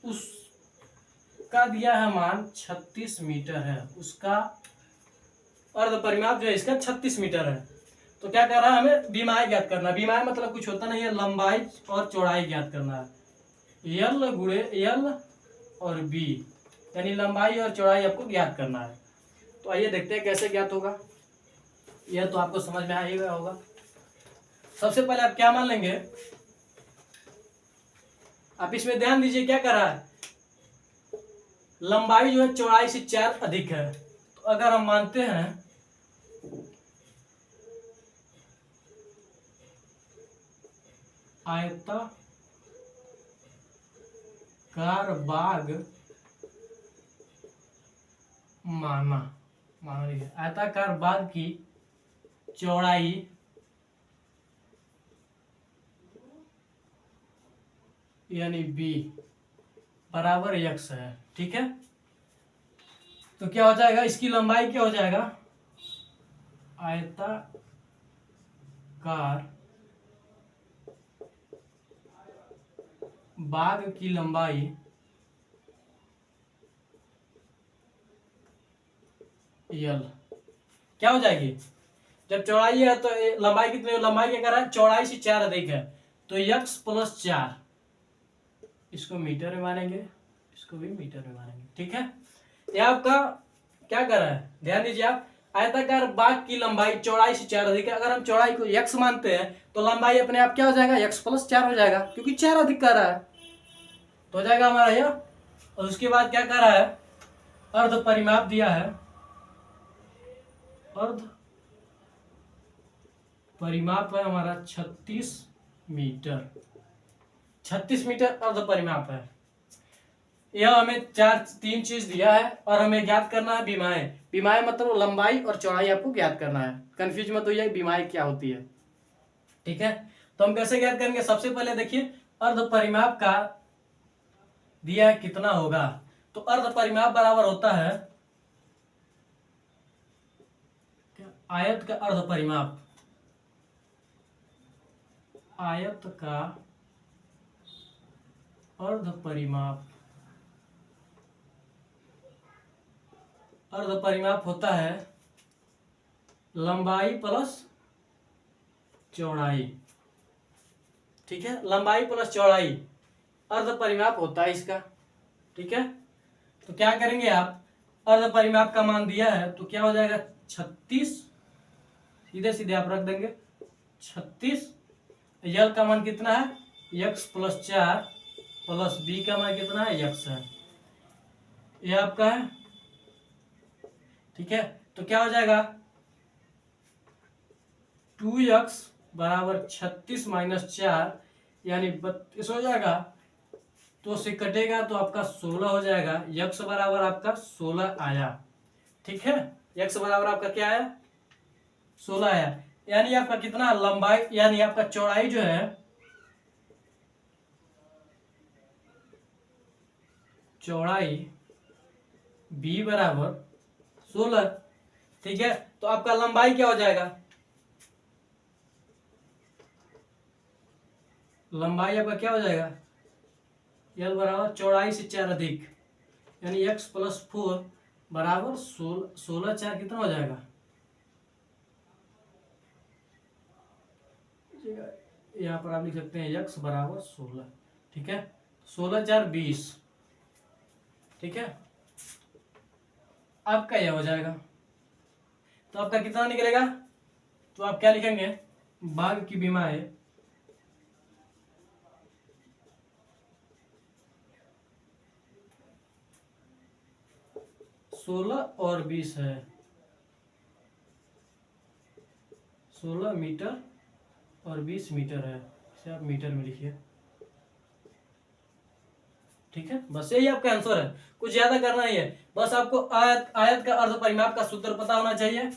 उसका दिया है मान 36 मीटर है, उसका अर्ध परिमाप जो है इसका 36 मीटर है। तो क्या कर रहा है, हमें विमाएं ज्ञात करना है। विमाएं मतलब कुछ होता नहीं है, लंबाई और चौड़ाई ज्ञात करना है, यल गुणे यल और बी, यानी लंबाई और चौड़ाई आपको ज्ञात करना है। तो आइए देखते हैं कैसे ज्ञात होगा, यह तो आपको समझ में आ ही गया होगा। सबसे पहले आप क्या मान लेंगे, आप इसमें ध्यान दीजिए क्या कर रहा है, लंबाई जो है चौड़ाई से 4 अधिक है। तो अगर हम मानते हैं आयताकार बाघ माना लिखिए, आयताकार बाघ की चौड़ाई यानी बी बराबर x है। ठीक है, तो क्या हो जाएगा, इसकी लंबाई क्या हो जाएगा, आयताकार बाघ की लंबाई यल क्या हो जाएगी, जब चौड़ाई है तो लंबाई कितनी, लंबाई क्या कर रहा है, चौड़ाई से 4 अधिक है, तो x प्लस 4, इसको मीटर में मानेंगे, इसको भी मीटर में मानेंगे। ठीक है, यह आपका क्या कर रहा है, ध्यान दीजिए आप, आयताकार बाघ की लंबाई चौड़ाई से 4 अधिक है। अगर हम चौड़ाई को x मानते हैं तो लंबाई अपने आप क्या हो जाएगा, x प्लस 4 हो जाएगा, क्योंकि 4 अधिक कर रहा है, तो हो जाएगा हमारा यह। और उसके बाद क्या कर रहा है, अर्ध परिमाप दिया है, अर्ध परिमाप है हमारा 36 मीटर, 36 मीटर अर्ध परिमाप है। यह हमें 3 चीज दिया है और हमें ज्ञात करना है विमाएं। विमाएं मतलब लंबाई और चौड़ाई आपको ज्ञात करना है, कंफ्यूज मत होइए विमाएं क्या होती है। ठीक है, तो हम कैसे ज्ञात करेंगे, सबसे पहले देखिए अर्ध परिमाप का दिया है कितना होगा, तो अर्ध परिमाप बराबर होता है आयत का अर्ध परिमाप, आयत का अर्ध परिमाप, अर्ध परिमाप होता है लंबाई प्लस चौड़ाई। ठीक है, लंबाई प्लस चौड़ाई अर्ध परिमाप होता है इसका। ठीक है, तो क्या करेंगे आप, अर्ध परिमाप का मान दिया है तो क्या हो जाएगा 36, सीधे सीधे आप रख देंगे 36। यल का मान कितना है x+4 प्लस बी का मान कितना है x है, ये आपका है। ठीक है, तो क्या हो जाएगा 2x बराबर 36 माइनस 4 यानी 32 हो जाएगा। तो से कटेगा तो आपका 16 हो जाएगा। x बराबर आपका 16 आया। ठीक है, x बराबर आपका क्या आया 16 आया। यानी आपका कितना लंबाई यानी आपका चौड़ाई जो है चौड़ाई b बराबर 16। ठीक है, तो आपका लंबाई क्या हो जाएगा, लंबाई आपका क्या हो जाएगा l बराबर चौड़ाई से 4 अधिक यानी x+4 बराबर 16 4 कितना हो जाएगा, यहाँ पर आप लिख सकते हैं x बराबर 16। ठीक है, 16 4 20। ठीक है, आपका यह हो जाएगा। तो आपका कितना निकलेगा, तो आप क्या लिखेंगे भाग की विमाएं 16 और 20 है, 16 मीटर और 20 मीटर है, इसे आप मीटर में लिखिए। ठीक है, बस यही आपका आंसर है, कुछ ज्यादा करना ही है। बस आपको आयत का अर्ध परिमाप का सूत्र पता होना चाहिए।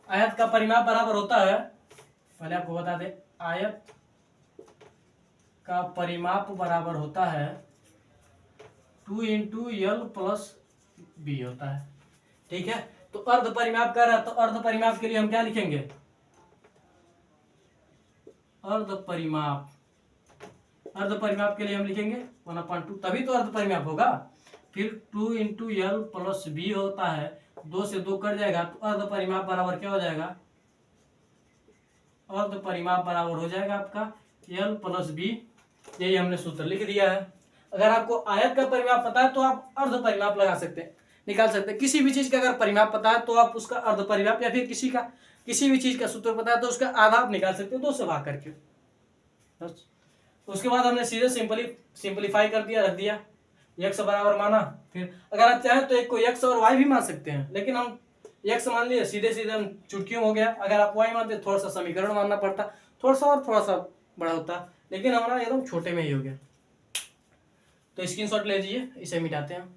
आयत का परिमाप बराबर होता है, पहले आपको बता दें, आयत का परिमाप बराबर होता है 2 इंटू यल प्लस बी होता है। ठीक है, तो अर्ध परिमाप कर रहा है तो अर्ध परिमाप के लिए हम क्या लिखेंगे, अर्ध परिमाप, अर्ध परिमाप के लिए हम लिखेंगे 1/2, तभी तो अर्ध परिमाप होगा। फिर 2 इंटू यल प्लस बी होता है, 2 से 2 कट जाएगा तो अर्ध परिमाप बराबर क्या हो जाएगा, अर्ध परिमाप बराबर हो जाएगा आपका यल प्लस बी। यही हमने सूत्र लिख दिया है। अगर आपको आयत का परिमाप पता है तो आप अर्ध परिमाप लगा सकते हैं, निकाल सकते हैं। किसी भी चीज का अगर परिमाप पता है तो आप उसका अर्ध परिमाप या फिर किसी भी चीज का सूत्र पता है तो उसका आधा आप निकाल सकते हो 2 से भाग करके। बस उसके बाद हमने सीधे सिंपलीफाई कर दिया, रख दिया, x बराबर माना। फिर अगर आप चाहें तो एक को x और y भी मान सकते हैं, लेकिन हम x मान लिए, सीधे सीधे हम चुटकियों हो गया। अगर आप y मानते थोड़ा सा समीकरण मानना पड़ता, थोड़ा सा बड़ा होता, लेकिन हमारा एकदम छोटे में ही हो गया। तो स्क्रीनशॉट ले लीजिए, इसे मिटाते हैं।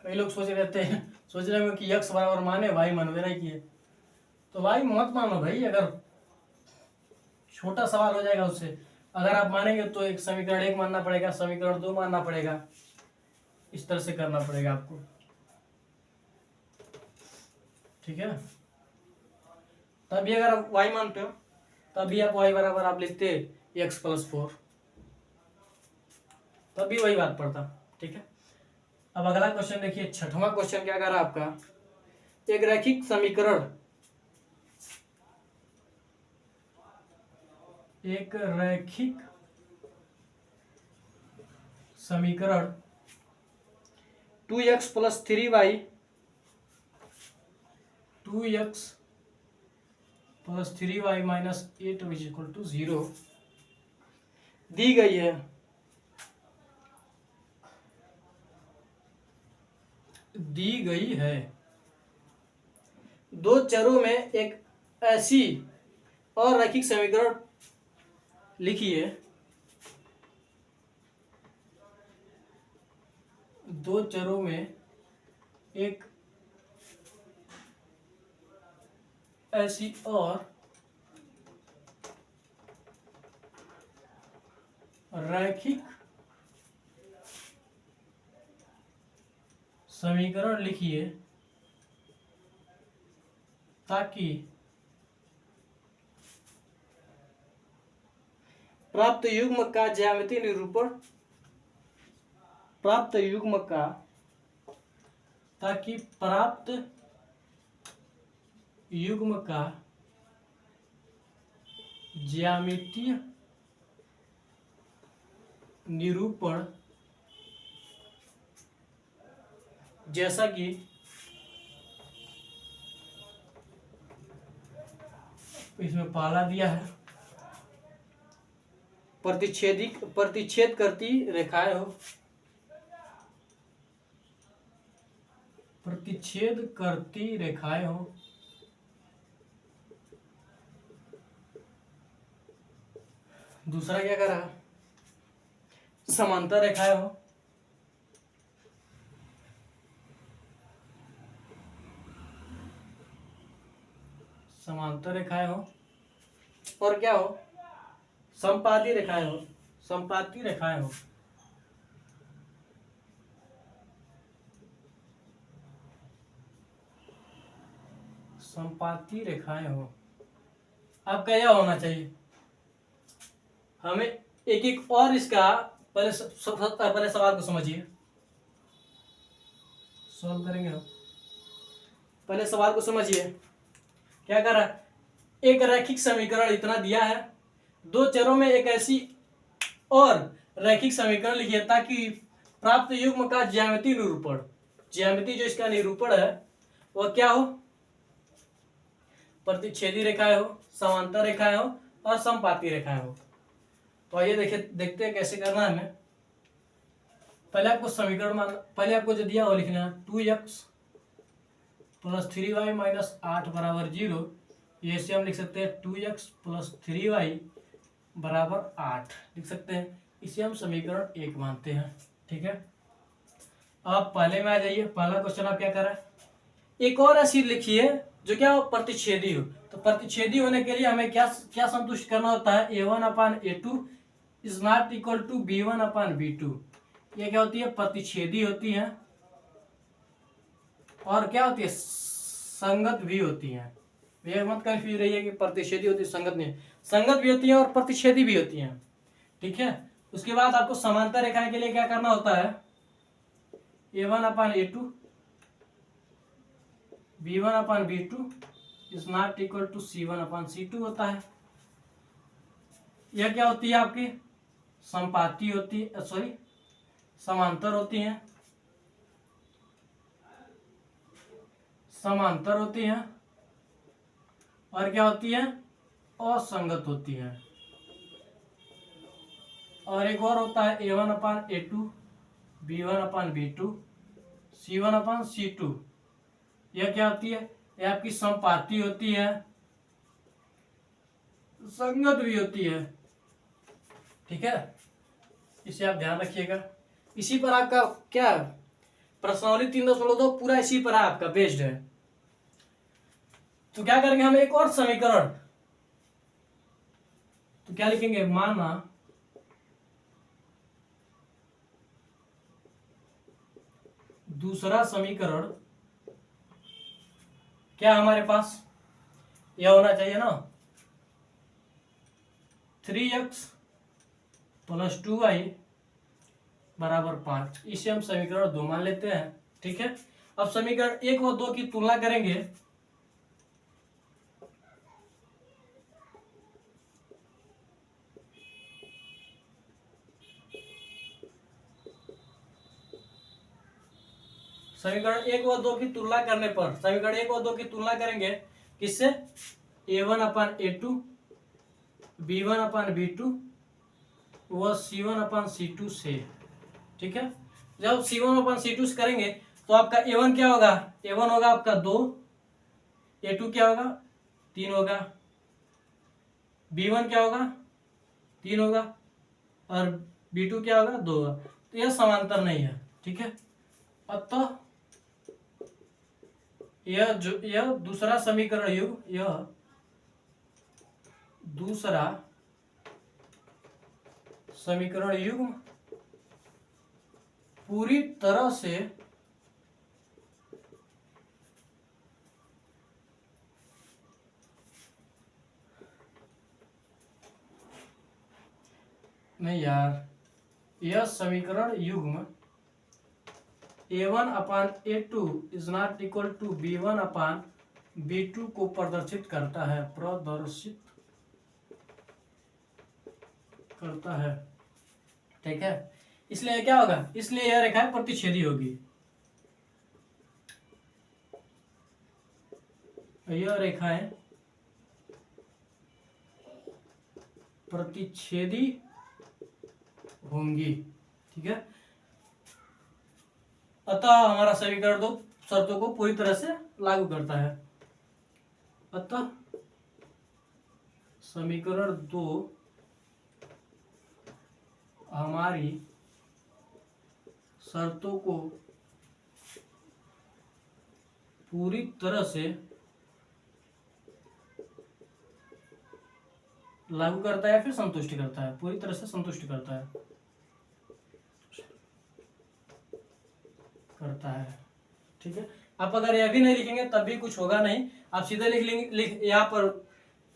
कई लोग सोच रहे हैं कि x बराबर माने y मानवे नहीं किए, तो y मत मानो भाई। अगर छोटा सवाल हो जाएगा उससे, अगर आप मानेंगे तो एक समीकरण 1 मानना पड़ेगा, समीकरण 2 मानना पड़ेगा, इस तरह से करना पड़ेगा आपको। ठीक है, तभी अगर आप y मानते हो तभी आप y बराबर आप लिखते x+4, तभी वही बात पड़ता। ठीक है, अब अगला क्वेश्चन देखिए, 6वां क्वेश्चन क्या कर रहा है आपका, एक रैखिक समीकरण, एक रैखिक समीकरण 2x + 3y 2x + 3y - 8 = 0 दी गई है। दी गई है दो चरों में एक ऐसी अरैखिक समीकरण लिखिए, दो चरों में एक ऐसी और रैखिक समीकरण लिखिए ताकि प्राप्त युग्म का ज्यामितीय निरूपण, प्राप्त युग्म का, ताकि प्राप्त युग्म का ज्यामितीय निरूपण जैसा कि इसमें पहला दिया है, प्रतिच्छेद करती रेखाएं हो, प्रतिच्छेद करती रेखाएं हो, दूसरा क्या कर रहा, समांतर रेखाएं हो, समांतर रेखाएं हो, और क्या हो, समपाती रेखाएं हो, समपाती रेखाएं हो। समपाती रेखाएं हो, आपका यह होना चाहिए। हमें एक एक और इसका पहले पहले सवाल को समझिए, सॉल्व करेंगे हम। पहले सवाल को समझिए, क्या कर रहा है, एक रैखिक समीकरण इतना दिया है, दो चरों में एक ऐसी और रैखिक समीकरण लिखिए ताकि प्राप्त युग्म का ज्यामितीय निरूपण, ज्यामिति जो इसका निरूपण है वह क्या हो, प्रतिच्छेदी रेखाएं हो, समांतर रेखाएं हो और समपाती रेखाएं हो। तो आइए देखते हैं कैसे करना है हमें। पहले आपको समीकरण मान, पहले आपको जो दिया वो लिखना है 2x + 3y - 8 = 0। ये से हम लिख सकते हैं 2x + 3y = 8 लिख सकते हैं। इसे हम समीकरण 1 मानते हैं। ठीक है, आप पहले में आ जाइए। पहला क्वेश्चन आप क्या कर रहे हैं, एक और ऐसी लिखिए जो क्या हो, प्रतिच्छेदी हो। तो प्रतिच्छेदी होने के लिए हमें क्या क्या संतुष्ट करना होता है, a1/a2 is not equal to b1/b2। ये क्या होती है, प्रतिच्छेदी होती है और क्या होती है, संगत भी होती है। ये मत कंफ्यूज रहिए कि प्रतिच्छेदी होती है, संगत नहीं, संगत भी होती है और प्रतिच्छेदी भी होती है। ठीक है, उसके बाद आपको समांतर रेखाएं के लिए क्या करना होता है, a1/a2 b1/b2 is not equal to c1/c2 होता है। यह क्या होती है, आपकी समपाती होती है, सॉरी समांतर होती हैं, समांतर होती हैं और क्या होती है, असंगत होती है। और एक और होता है a1/a2 b1/b2 c1/c2। यह क्या होती है, यह आपकी समपाती होती है, संगत भी होती है। ठीक है, इसे आप ध्यान रखिएगा। इसी पर आपका क्या प्रश्नावली 3.2 पूरा इसी पर आपका बेस्ड है। तो क्या करेंगे हम, एक और समीकरण, तो क्या लिखेंगे, माना दूसरा समीकरण क्या हमारे पास यह होना चाहिए ना, 3x + 2y = 5। इसे हम समीकरण 2 मान लेते हैं। ठीक है, अब समीकरण 1 और 2 की तुलना करेंगे। समीकरण 1 और 2 की तुलना करने पर, समीकरण 1 और 2 की तुलना करेंगे किससे, a1/a2 b1/b2 व c1/c2 से। ठीक है, जब c1/c2 से करेंगे तो आपका a1 क्या होगा, a1 होगा आपका 2, a2 क्या होगा 3 होगा, b1 क्या होगा 3 होगा और b2 क्या होगा 2 होगा। तो यह समांतर नहीं है। ठीक है, अतः यह दूसरा समीकरण युग, यह दूसरा समीकरण युग्म पूरी तरह से नहीं यार, यह समीकरण युग्म a1/a2 is not equal to b1/b2 को प्रदर्शित करता है, प्रदर्शित करता है, ठीक है। इसलिए क्या होगा, इसलिए यह रेखाएं प्रतिच्छेदी होगी, यह रेखाएं प्रतिच्छेदी होंगी, ठीक है। अतः हमारा समीकरण दो शर्तों को पूरी तरह से लागू करता है। अतः समीकरण दो हमारी शर्तों को पूरी तरह से लागू करता है या फिर संतुष्ट करता है, पूरी तरह से संतुष्ट करता है, ठीक है। आप अगर यह भी नहीं लिखेंगे तब भी कुछ होगा नहीं, आप सीधे लिख लेंगे, यहाँ पर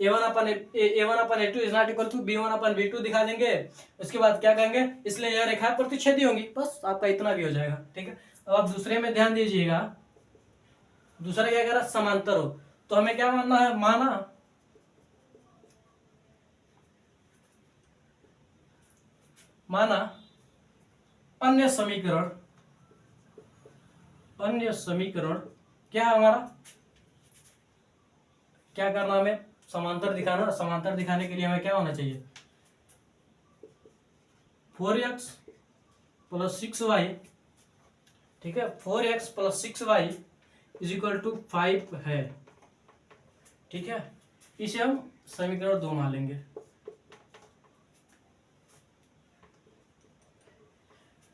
a1/a2 is not equal to b1/b2 दिखा देंगे। उसके बाद क्या कहेंगे, इसलिए यह रेखा प्रतिच्छेदी होंगी, बस आपका इतना भी हो जाएगा, ठीक है। अब आप दूसरे में ध्यान दीजिएगा, दूसरा क्या कह रहा, समांतर हो, तो हमें क्या मानना है, माना अन्य समीकरण क्या है हमारा, क्या करना, हमें समांतर दिखाना। समांतर दिखाने के लिए हमें क्या होना चाहिए, 4x + 6y, ठीक है। 4x + 6y = 5 है, ठीक है। इसे हम समीकरण 2 मान लेंगे।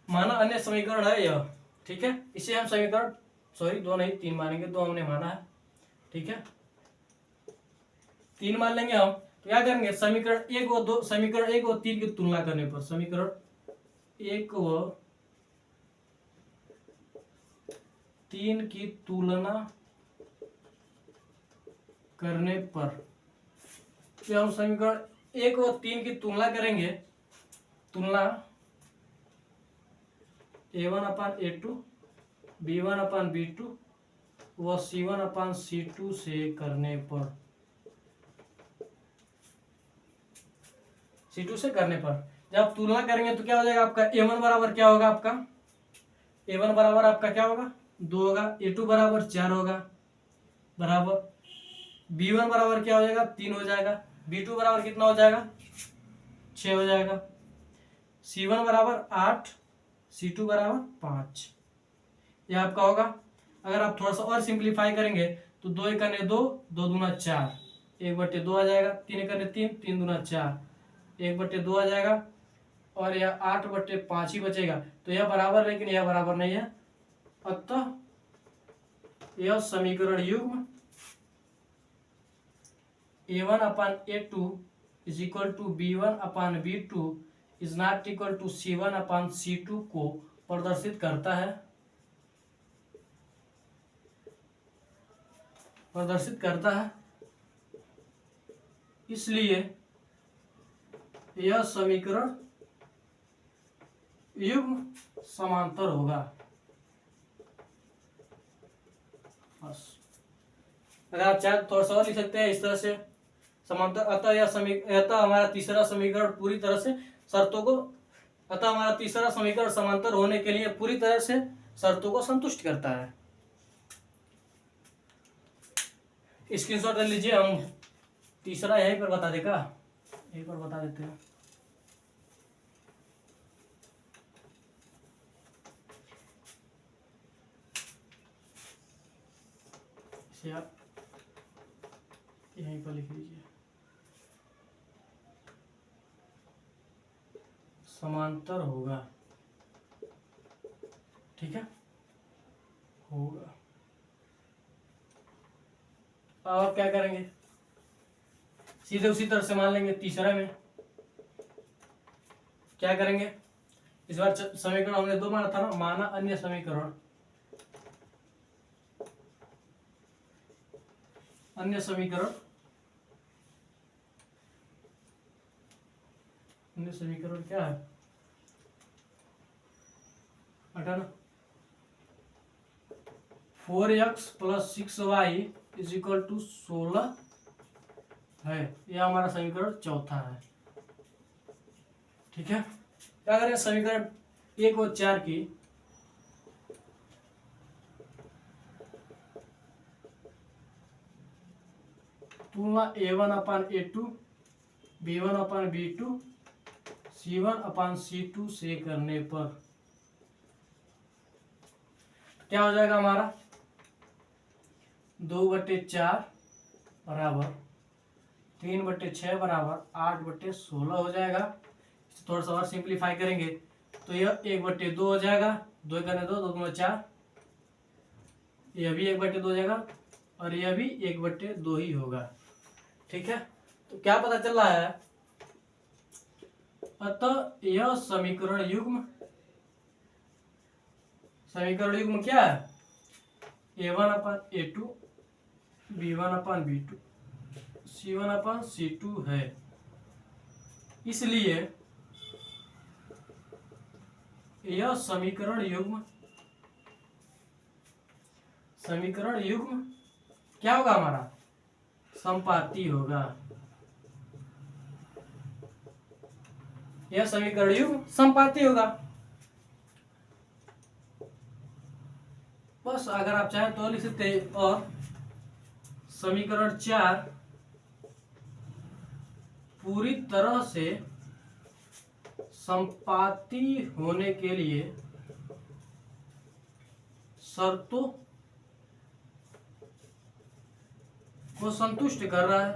माना अन्य समीकरण है यह, ठीक है। इसे हम समीकरण 2 नहीं 3 मानेंगे, 2 हमने माना है, ठीक है। 3 मान लेंगे हम, तो क्या करेंगे, समीकरण 1 व 3 की तुलना करने पर, समीकरण 1 व 3 की तुलना करने पर, जब हम समीकरण 1 व 3 की तुलना करेंगे, तुलना a1/a2 b1/b2 व c1/c2 से करने पर, जब आप तुलना करेंगे तो क्या हो जाएगा आपका, a1 बराबर क्या होगा आपका, a1 बराबर आपका क्या होगा, 2 होगा, a2 बराबर 4 होगा, बराबर b1 बराबर क्या हो जाएगा, 3 हो जाएगा, b2 बराबर कितना हो जाएगा, 6 हो जाएगा, c1 बराबर 8, c2 बराबर 5, यह आपका होगा। अगर आप थोड़ा सा और सिंप्लीफाई करेंगे तो 2 × 2 2 दूना 4, 1/2 आ जाएगा, 3 × 3 3 दूना 4, 1/2 आ जाएगा, और यह 8/5 ही बचेगा, तो यह बराबर, लेकिन यह बराबर नहीं है। अतः यह समीकरण युग्म a1/a2 = b1/b2 is not equal to c1/c2 को प्रदर्शित करता है, इसलिए यह समीकरण युग्म समांतर होगा। बस, अगर आप चाहे तो थोड़ा सा और लिख सकते हैं इस तरह से, समांतर। अतः हमारा तीसरा समीकरण पूरी तरह से शर्तों को, अतः हमारा तीसरा समीकरण समांतर होने के लिए पूरी तरह से शर्तों को संतुष्ट करता है। स्क्रीनशॉट ले लीजिए, हम तीसरा यहीं पर बता देगा, एक बार बता देते हैं। इसे आप यहीं पर लिख लीजिए, समांतर होगा, ठीक है, होगा। अब आप क्या करेंगे, सीधे उसी तरह से मान लेंगे। तीसरा में क्या करेंगे, इस बार समीकरण हमने 2 माना था ना, माना अन्य समीकरण, क्या है, हटाना, 4x + 6y = 16 है, यह हमारा समीकरण चौथा है। ठीक है, क्या करें, समीकरण 1 और 4 की तुलना A1/A2 B1/B2 C1/C2 से करने पर क्या हो जाएगा हमारा 2/4 बराबर 3/6 बराबर 8/16 हो जाएगा। थोड़ा सा और सिंप्लीफाई करेंगे तो यह 1/2 हो जाएगा, 2 करने 2, 2 दूना 4, यह भी 1/2 हो जाएगा और यह भी 1/2 ही होगा। ठीक है, तो क्या पता चल रहा है, अतः यह समीकरण युग्म क्या है, A1/A2 B1/B2 C1/C2 है। इसलिए यह समीकरण युग्म क्या होगा हमारा, संपाती होगा। यह समीकरण युग्म संपाती होगा। बस अगर आप चाहें तो लिख सकते हैं, और समीकरण 4 पूरी तरह से संपाती होने के लिए शर्तों को संतुष्ट कर रहा है।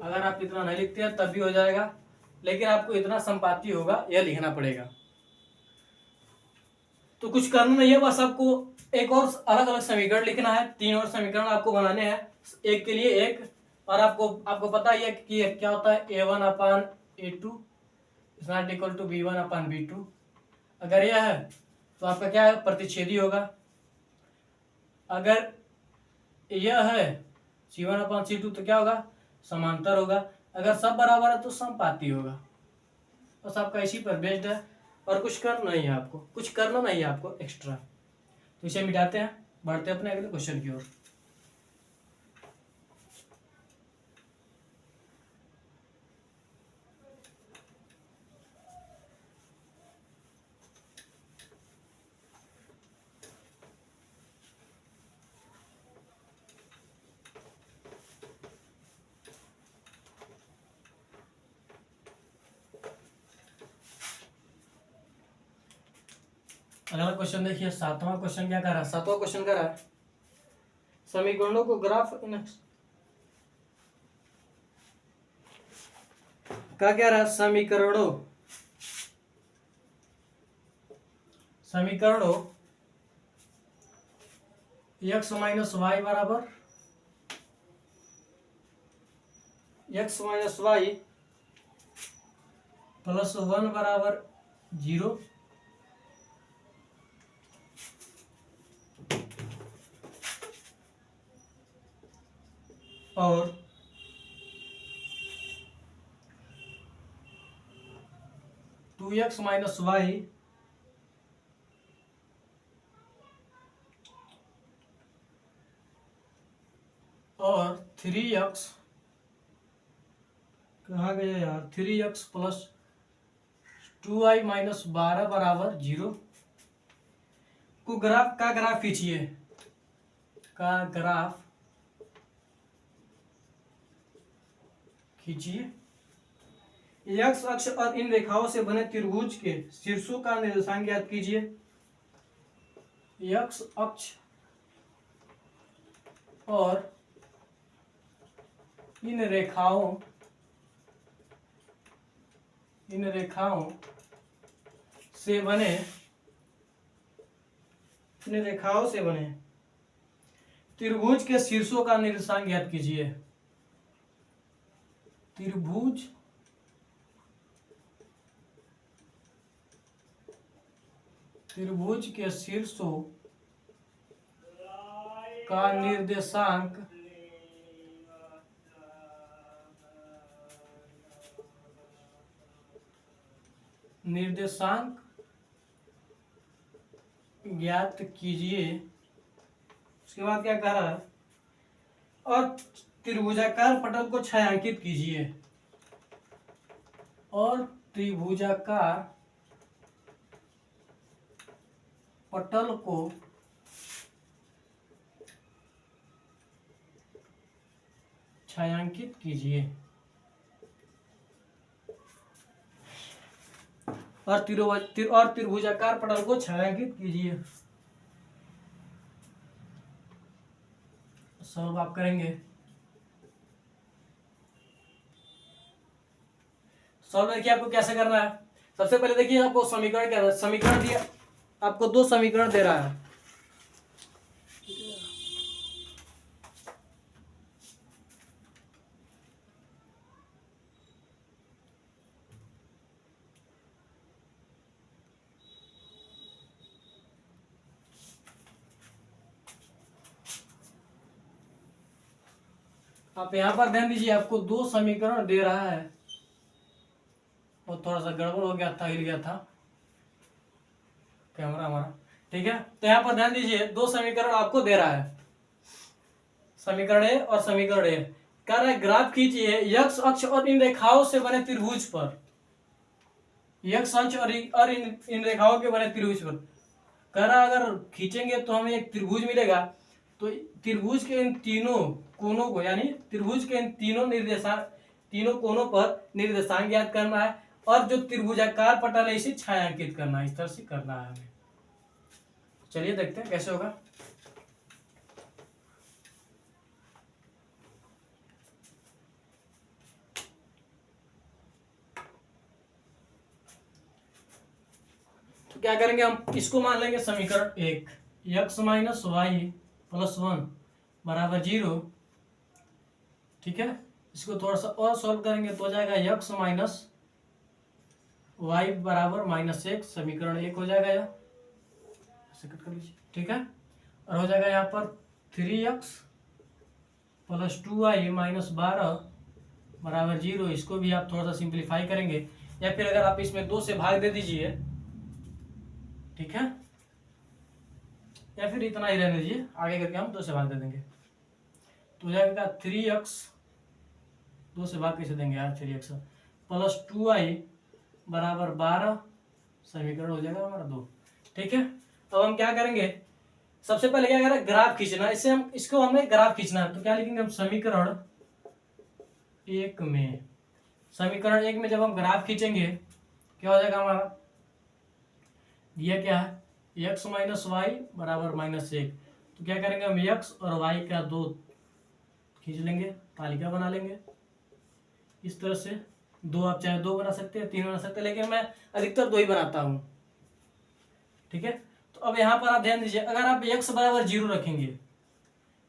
अगर आप इतना नहीं लिखते हैं तब भी हो जाएगा, लेकिन आपको इतना संपाती होगा यह लिखना पड़ेगा। तो कुछ करना नहीं है, बस आपको एक और अलग अलग समीकरण लिखना है, 3 और समीकरण आपको बनाने हैं, एक के लिए एक। और आपको पता ही है कि क्या होता है, A1/A2 is not equal to B1/B2। अगर यह है तो आपका क्या है, प्रतिच्छेदी होगा। अगर यह है C1/C2 तो क्या होगा, समांतर होगा। अगर सब बराबर है तो समपाती होगा। बस आपका इसी पर बेस्ड है, और कुछ करना नहीं है आपको एक्स्ट्रा। तो इसे मिटाते हैं, बढ़ते अपने अगले क्वेश्चन की ओर। अगला क्वेश्चन देखिए, 7वां क्वेश्चन क्या कर रहा है, 7वां क्वेश्चन कर रहा है समीकरणों को ग्राफ क्या कह रहा है, समीकरणों x माइनस वाई बराबर x-y प्लस 1 बराबर 0 और 2x माइनस वाई और 3x, कहाँ गया यार, 3x प्लस 2y माइनस 12 बराबर 0 को ग्राफ खींचिए, x अक्ष और इन रेखाओं से बने त्रिभुज के शीर्षों का निर्देशांक ज्ञात कीजिए। x अक्ष और इन रेखाओं से बने त्रिभुज के शीर्षों का निर्देशांक ज्ञात कीजिए। त्रिभुज के शीर्षों का निर्देशांक ज्ञात कीजिए। उसके बाद क्या कह रहा है, और त्रिभुजाकार पटल को छायांकित कीजिए। और त्रिभुजाकार पटल को छायांकित कीजिए। और त्रिभुजाकार पटल को छायांकित कीजिए। सॉल्व आप करेंगे। सॉल्व देखिए आपको कैसे करना है। सबसे पहले देखिए आपको समीकरण क्या है, समीकरण दिया आपको, दो समीकरण दे रहा है। आप यहां पर ध्यान दीजिए, आपको दो समीकरण दे रहा है। वो थोड़ा सा गड़बड़ हो गया था, हिल गया था कैमरा हमारा। ठीक है, तो यहाँ पर ध्यान दीजिए, दो समीकरण आपको दे रहा है, समीकरण ए और समीकरण ए। कह रहा है ग्राफ खींचिए यक्स अक्ष और इन रेखाओं से बने त्रिभुज पर। यक्स अक्ष और इन रेखाओं के बने त्रिभुज पर कह रहा है अगर खींचेंगे तो हमें एक त्रिभुज मिलेगा। तो त्रिभुज के इन तीनों कोनों को, यानी त्रिभुज के इन तीनों कोनों पर निर्देशांक ज्ञात करना है, और जो त्रिभुजाकार पटल है इसे छायांकित करना है। इस तरह से करना है हमें। चलिए देखते हैं कैसे होगा। तो क्या करेंगे, हम इसको मान लेंगे समीकरण एक, x माइनस वाई प्लस 1 बराबर 0। ठीक है, इसको थोड़ा सा और सॉल्व करेंगे तो हो जाएगा x माइनस वाई बराबर -1, समीकरण 1 हो जाएगा। यह कट कर लीजिए। ठीक है, और हो जाएगा यहाँ पर 3x प्लस 2y माइनस 12 बराबर 0। इसको भी आप थोड़ा सा सिंप्लीफाई करेंगे, या फिर अगर आप इसमें 2 से भाग दे दीजिए, ठीक है, या फिर इतना ही रहने दीजिए, आगे करके हम 2 से भाग दे देंगे तो हो जाएगा 3x, 2 से भाग कैसे देंगे यार, 3x प्लस 2y बराबर 12, समीकरण हो जाएगा हमारा 2। ठीक है, अब हम क्या करेंगे, सबसे पहले क्या करें, ग्राफ खींचना। इसको हमें ग्राफ खींचना है, तो क्या लिखेंगे हम, समीकरण एक में जब हम ग्राफ खींचेंगे क्या हो जाएगा हमारा, दिया क्या है, x माइनस वाई बराबर -1। तो क्या करेंगे हम, x और y का 2 खींच लेंगे, तालिका बना लेंगे इस तरह से। 2 आप चाहे 2 बना सकते हैं, 3 बना सकते हैं, लेकिन मैं अधिकतर 2 ही बनाता हूं। ठीक है, तो अब यहां पर आप ध्यान दीजिए, अगर आप x बराबर 0 रखेंगे,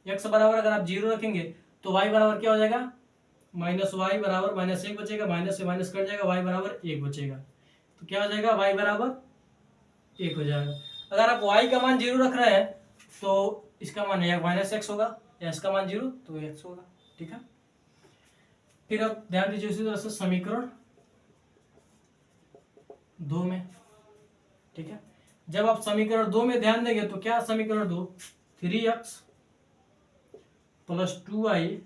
x बराबर अगर आप 0 रखेंगे तो y बराबर क्या हो जाएगा, -y बराबर -1 बचेगा, माइनस से माइनस कट जाएगा, y बराबर 1 बचेगा। तो क्या हो जाएगा, y बराबर 1 हो जाएगा। अगर आप y का मान 0 रख रहे हैं तो इसका मान -x होगा, या इसका मान 0 तो x होगा। ठीक है, फिर अब ध्यान दीजिए उसी तरह से समीकरण 2 में। ठीक है, जब आप समीकरण 2 में ध्यान देंगे तो क्या समीकरण 2, 3x प्लस 2y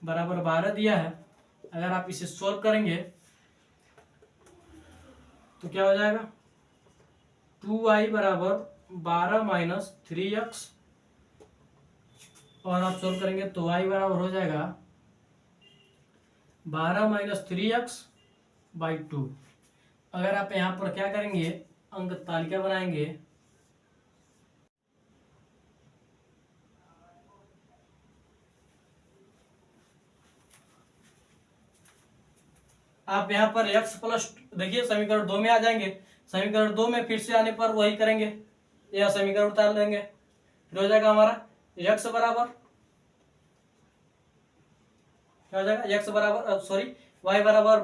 बराबर 12 दिया है। अगर आप इसे सॉल्व करेंगे तो क्या हो जाएगा, 2y बराबर 12 माइनस 3x, और आप सॉल्व करेंगे तो y बराबर हो जाएगा 12 माइनस 3x बाई 2। अगर आप यहाँ पर क्या करेंगे, अंक तालिका बनाएंगे, आप यहाँ पर x प्लस, देखिए समीकरण 2 में आ जाएंगे, समीकरण 2 में फिर से आने पर वही करेंगे, या समीकरण उतार लेंगे, फिर हो जाएगा हमारा x बराबर क्या हो जाएगा, x बराबर सॉरी y बराबर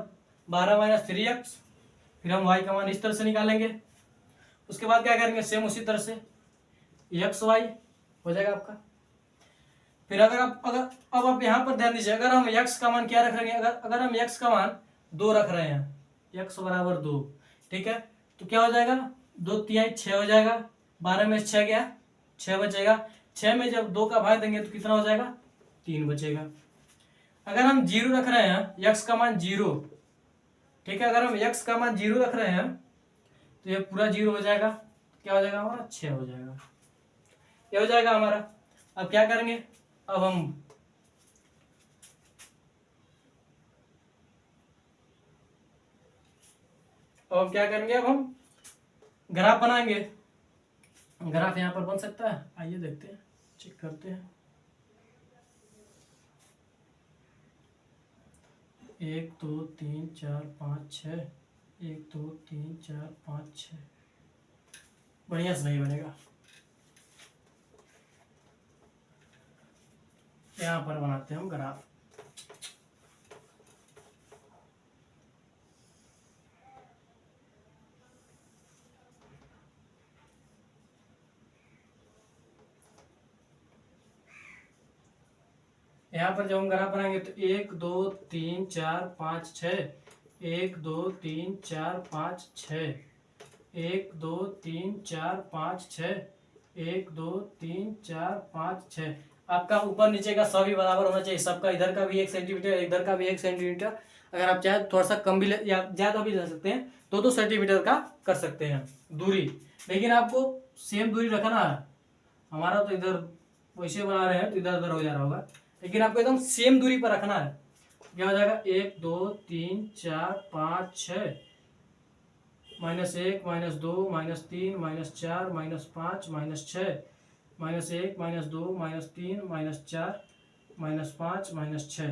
12 माइनस 3x। फिर हम y का मान इस तरह से निकालेंगे। उसके बाद क्या करेंगे, सेम उसी तरह से एक्स वाई हो जाएगा आपका। फिर अगर अब आप यहाँ पर ध्यान दीजिए, अगर हम x का मान क्या रख रहे हैं, अगर हम x का मान 2 रख रहे हैं, x बराबर 2, ठीक है, तो क्या हो जाएगा, 2 3 6 हो जाएगा, 12 में 6 गया 6 बचेगा, 6 में जब 2 का भाग देंगे तो कितना हो जाएगा, 3 बचेगा। अगर हम 0 रख रहे हैं, x का मान 0, ठीक है, अगर हम x का मान 0 रख रहे हैं तो ये पूरा 0 हो जाएगा। क्या हो जाएगा हमारा? 6 हो जाएगा। ये हो जाएगा हमारा। अब क्या करेंगे? अब हम क्या करेंगे? अब हम ग्राफ बनाएंगे। ग्राफ यहाँ पर बन सकता है, आइए देखते हैं, चेक करते हैं। 1 2 3 4 5 6, 1 2 3 4 5 6, बढ़िया से नहीं बनेगा। यहाँ पर बनाते हैं हम ग्राफ। यहाँ पर जब हम ग्राफ बनाएंगे तो 1 2 3 4 5 6, 1 2 3 4 5 6, 1 2 3 4 5 6, 1 2 3 4 5 6। आपका ऊपर नीचे का सभी बराबर होना चाहिए। सबका इधर का भी 1 सेंटीमीटर, इधर का भी 1 सेंटीमीटर। अगर आप चाहे थोड़ा सा कम भी या ज्यादा भी ले सकते हैं, 2 सेंटीमीटर का कर सकते हैं दूरी। लेकिन आपको सेम दूरी रखना है। हमारा तो इधर वैसे बना रहे हैं तो इधर उधर हो जा रहा होगा, लेकिन आपको एकदम सेम दूरी पर रखना है। क्या हो जाएगा? 1 2 3 4 5 6, -1 -2 -3 -4 -5 -6, -1 -2 -3 -4 -5 -6,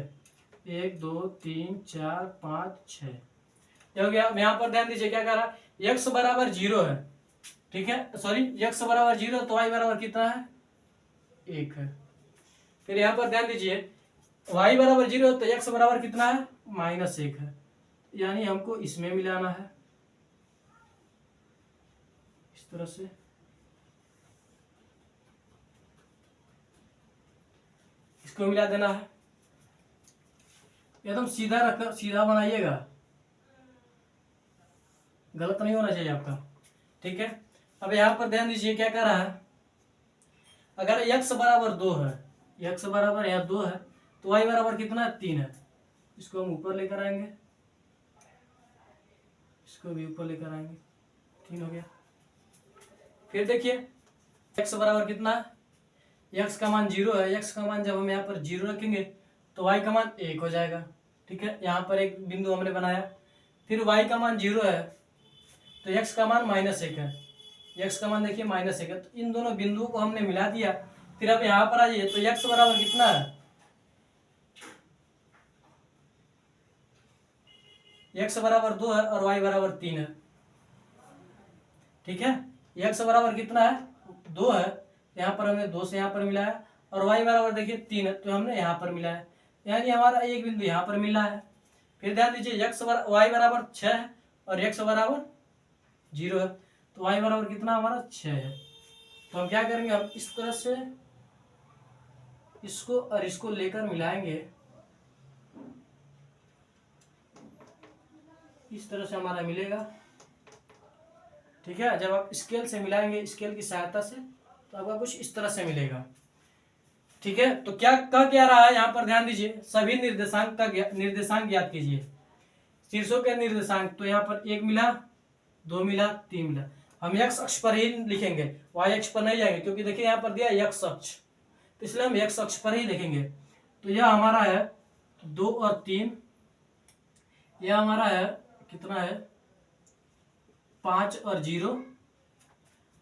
1 2 3 4 5 6। ये हो गया। यहाँ पर ध्यान दीजिए, क्या कह रहा है? x बराबर 0 है, ठीक है, सॉरी, x बराबर 0 तो y बराबर कितना है? 1 है। फिर यहाँ पर ध्यान दीजिए, y बराबर 0 तो x बराबर कितना है? -1 है। यानी हमको इसमें मिलाना है, इस तरह से। इसको मिला देना है। एकदम सीधा रखकर सीधा बनाइएगा, गलत नहीं होना चाहिए आपका, ठीक है। अब यहाँ पर ध्यान दीजिए, क्या कर रहा है? अगर x बराबर 2 है, x बराबर यहाँ 2 है, तो y बराबर कितना है? 3 है। इसको हम ऊपर लेकर आएंगे, इसको भी ऊपर लेकर आएंगे, 3 हो गया। फिर देखिए x बराबर कितना है? x का मान 0 है। x का मान जब हम यहाँ पर 0 रखेंगे तो y का मान 1 हो जाएगा, ठीक है। यहाँ पर एक बिंदु हमने बनाया। फिर y का मान 0 है तो x का मान -1 है। x का मान देखिए -1 है, तो इन दोनों बिंदुओं को हमने मिला दिया। फिर अब यहाँ पर आ जाइए, तो x बराबर कितना है? x बराबर 2 है और y बराबर 3 है, ठीक है। x बराबर कितना है? 2 है, यहाँ पर हमने 2 से यहाँ पर मिलाया, और y बराबर देखिए 3 है तो हमने यहाँ पर मिलाया, यानी हमारा एक बिंदु यहाँ पर मिला है। फिर ध्यान दीजिए, y बराबर 6 है और x बराबर 0 है, तो y बराबर कितना हमारा? 6 है। तो हम क्या करेंगे? हम इस तरह से इसको और इसको लेकर मिलाएंगे, इस तरह से हमारा मिलेगा, ठीक है। जब आप स्केल से मिलाएंगे, स्केल की सहायता से, तो आपका कुछ इस तरह से मिलेगा, ठीक है। तो क्या रहा है यहाँ पर? ध्यान दीजिए, सभी निर्देशांक का निर्देशांक ज्ञात कीजिए। शीर्षों के निर्देशांक, तो यहाँ पर 1 मिला, 2 मिला, 3 मिला। हम x अक्ष पर ही लिखेंगे, y अक्ष पर नहीं जाएंगे, क्योंकि देखिए यहाँ पर दिया x अक्ष, तो इसलिए हम x अक्ष पर ही लिखेंगे। तो यह हमारा है 2 और 3, यह हमारा है कितना है? 5 और 0,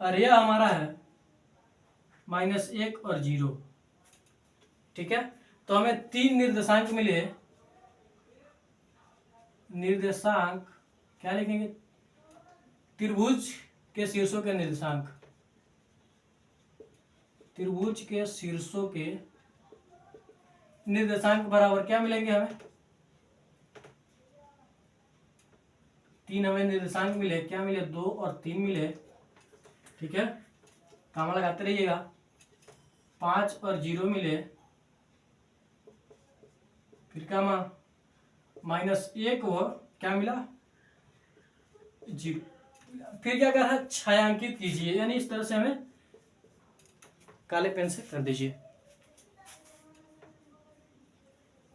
और यह हमारा है -1 और 0, ठीक है। तो हमें 3 निर्देशांक मिले। निर्देशांक क्या लिखेंगे? त्रिभुज के शीर्षों के निर्देशांक, त्रिभुज के शीर्षों के निर्देशांक बराबर क्या मिलेंगे हमें? 3 हमें निर्देशांक मिले, क्या मिले? 2 और 3 मिले, ठीक है, कामा लगाते रहिएगा। 5 और 0 मिले, फिर क्या -1 और क्या मिला? 0। फिर क्या कर रहा है? छायांकित कीजिए, यानी इस तरह से हमें काले पेन से कर दीजिए।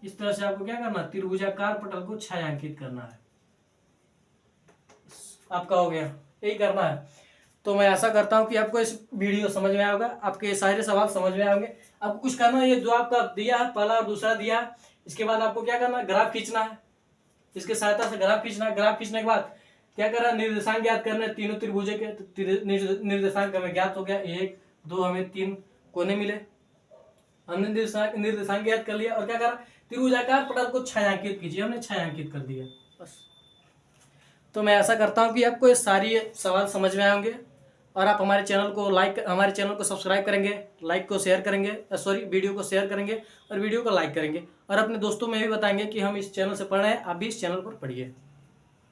इस तरह से आपको क्या करना है? त्रिभुजाकार पटल को छायांकित करना है। आपका हो गया। यही करना है। तो मैं ऐसा करता हूँ कि आपको इस वीडियो समझ में आया होगा, आपके सारे सवाल समझ में आएंगे। आपको कुछ करना है, ये जो आपका दिया है पहला और दूसरा दिया है, इसके बाद आपको क्या करना है, ग्राफ खींचना है। इसके सहायता से ग्राफ खींचना है। ग्राफ खींचने के बाद क्या करना है, निर्देशांक ज्ञात करना है तीनों त्रिभुज के। तो निर्देशांक हमें ज्ञात हो गया, 1 2, हमें 3 कोने मिले। हमने निर्देशांक ज्ञात कर लिया और क्या करा, त्रिभुजाकार पटल को छायांकित कीजिए। हमने छायांकित कर दिया बस। तो मैं ऐसा करता हूँ कि आपको ये सारी सवाल समझ में आएंगे और आप हमारे चैनल को सब्सक्राइब करेंगे, लाइक को शेयर करेंगे, सॉरी वीडियो को शेयर करेंगे और वीडियो को लाइक करेंगे और अपने दोस्तों में भी बताएंगे कि हम इस चैनल से पढ़ रहे हैं, आप भी इस चैनल पर पढ़िए।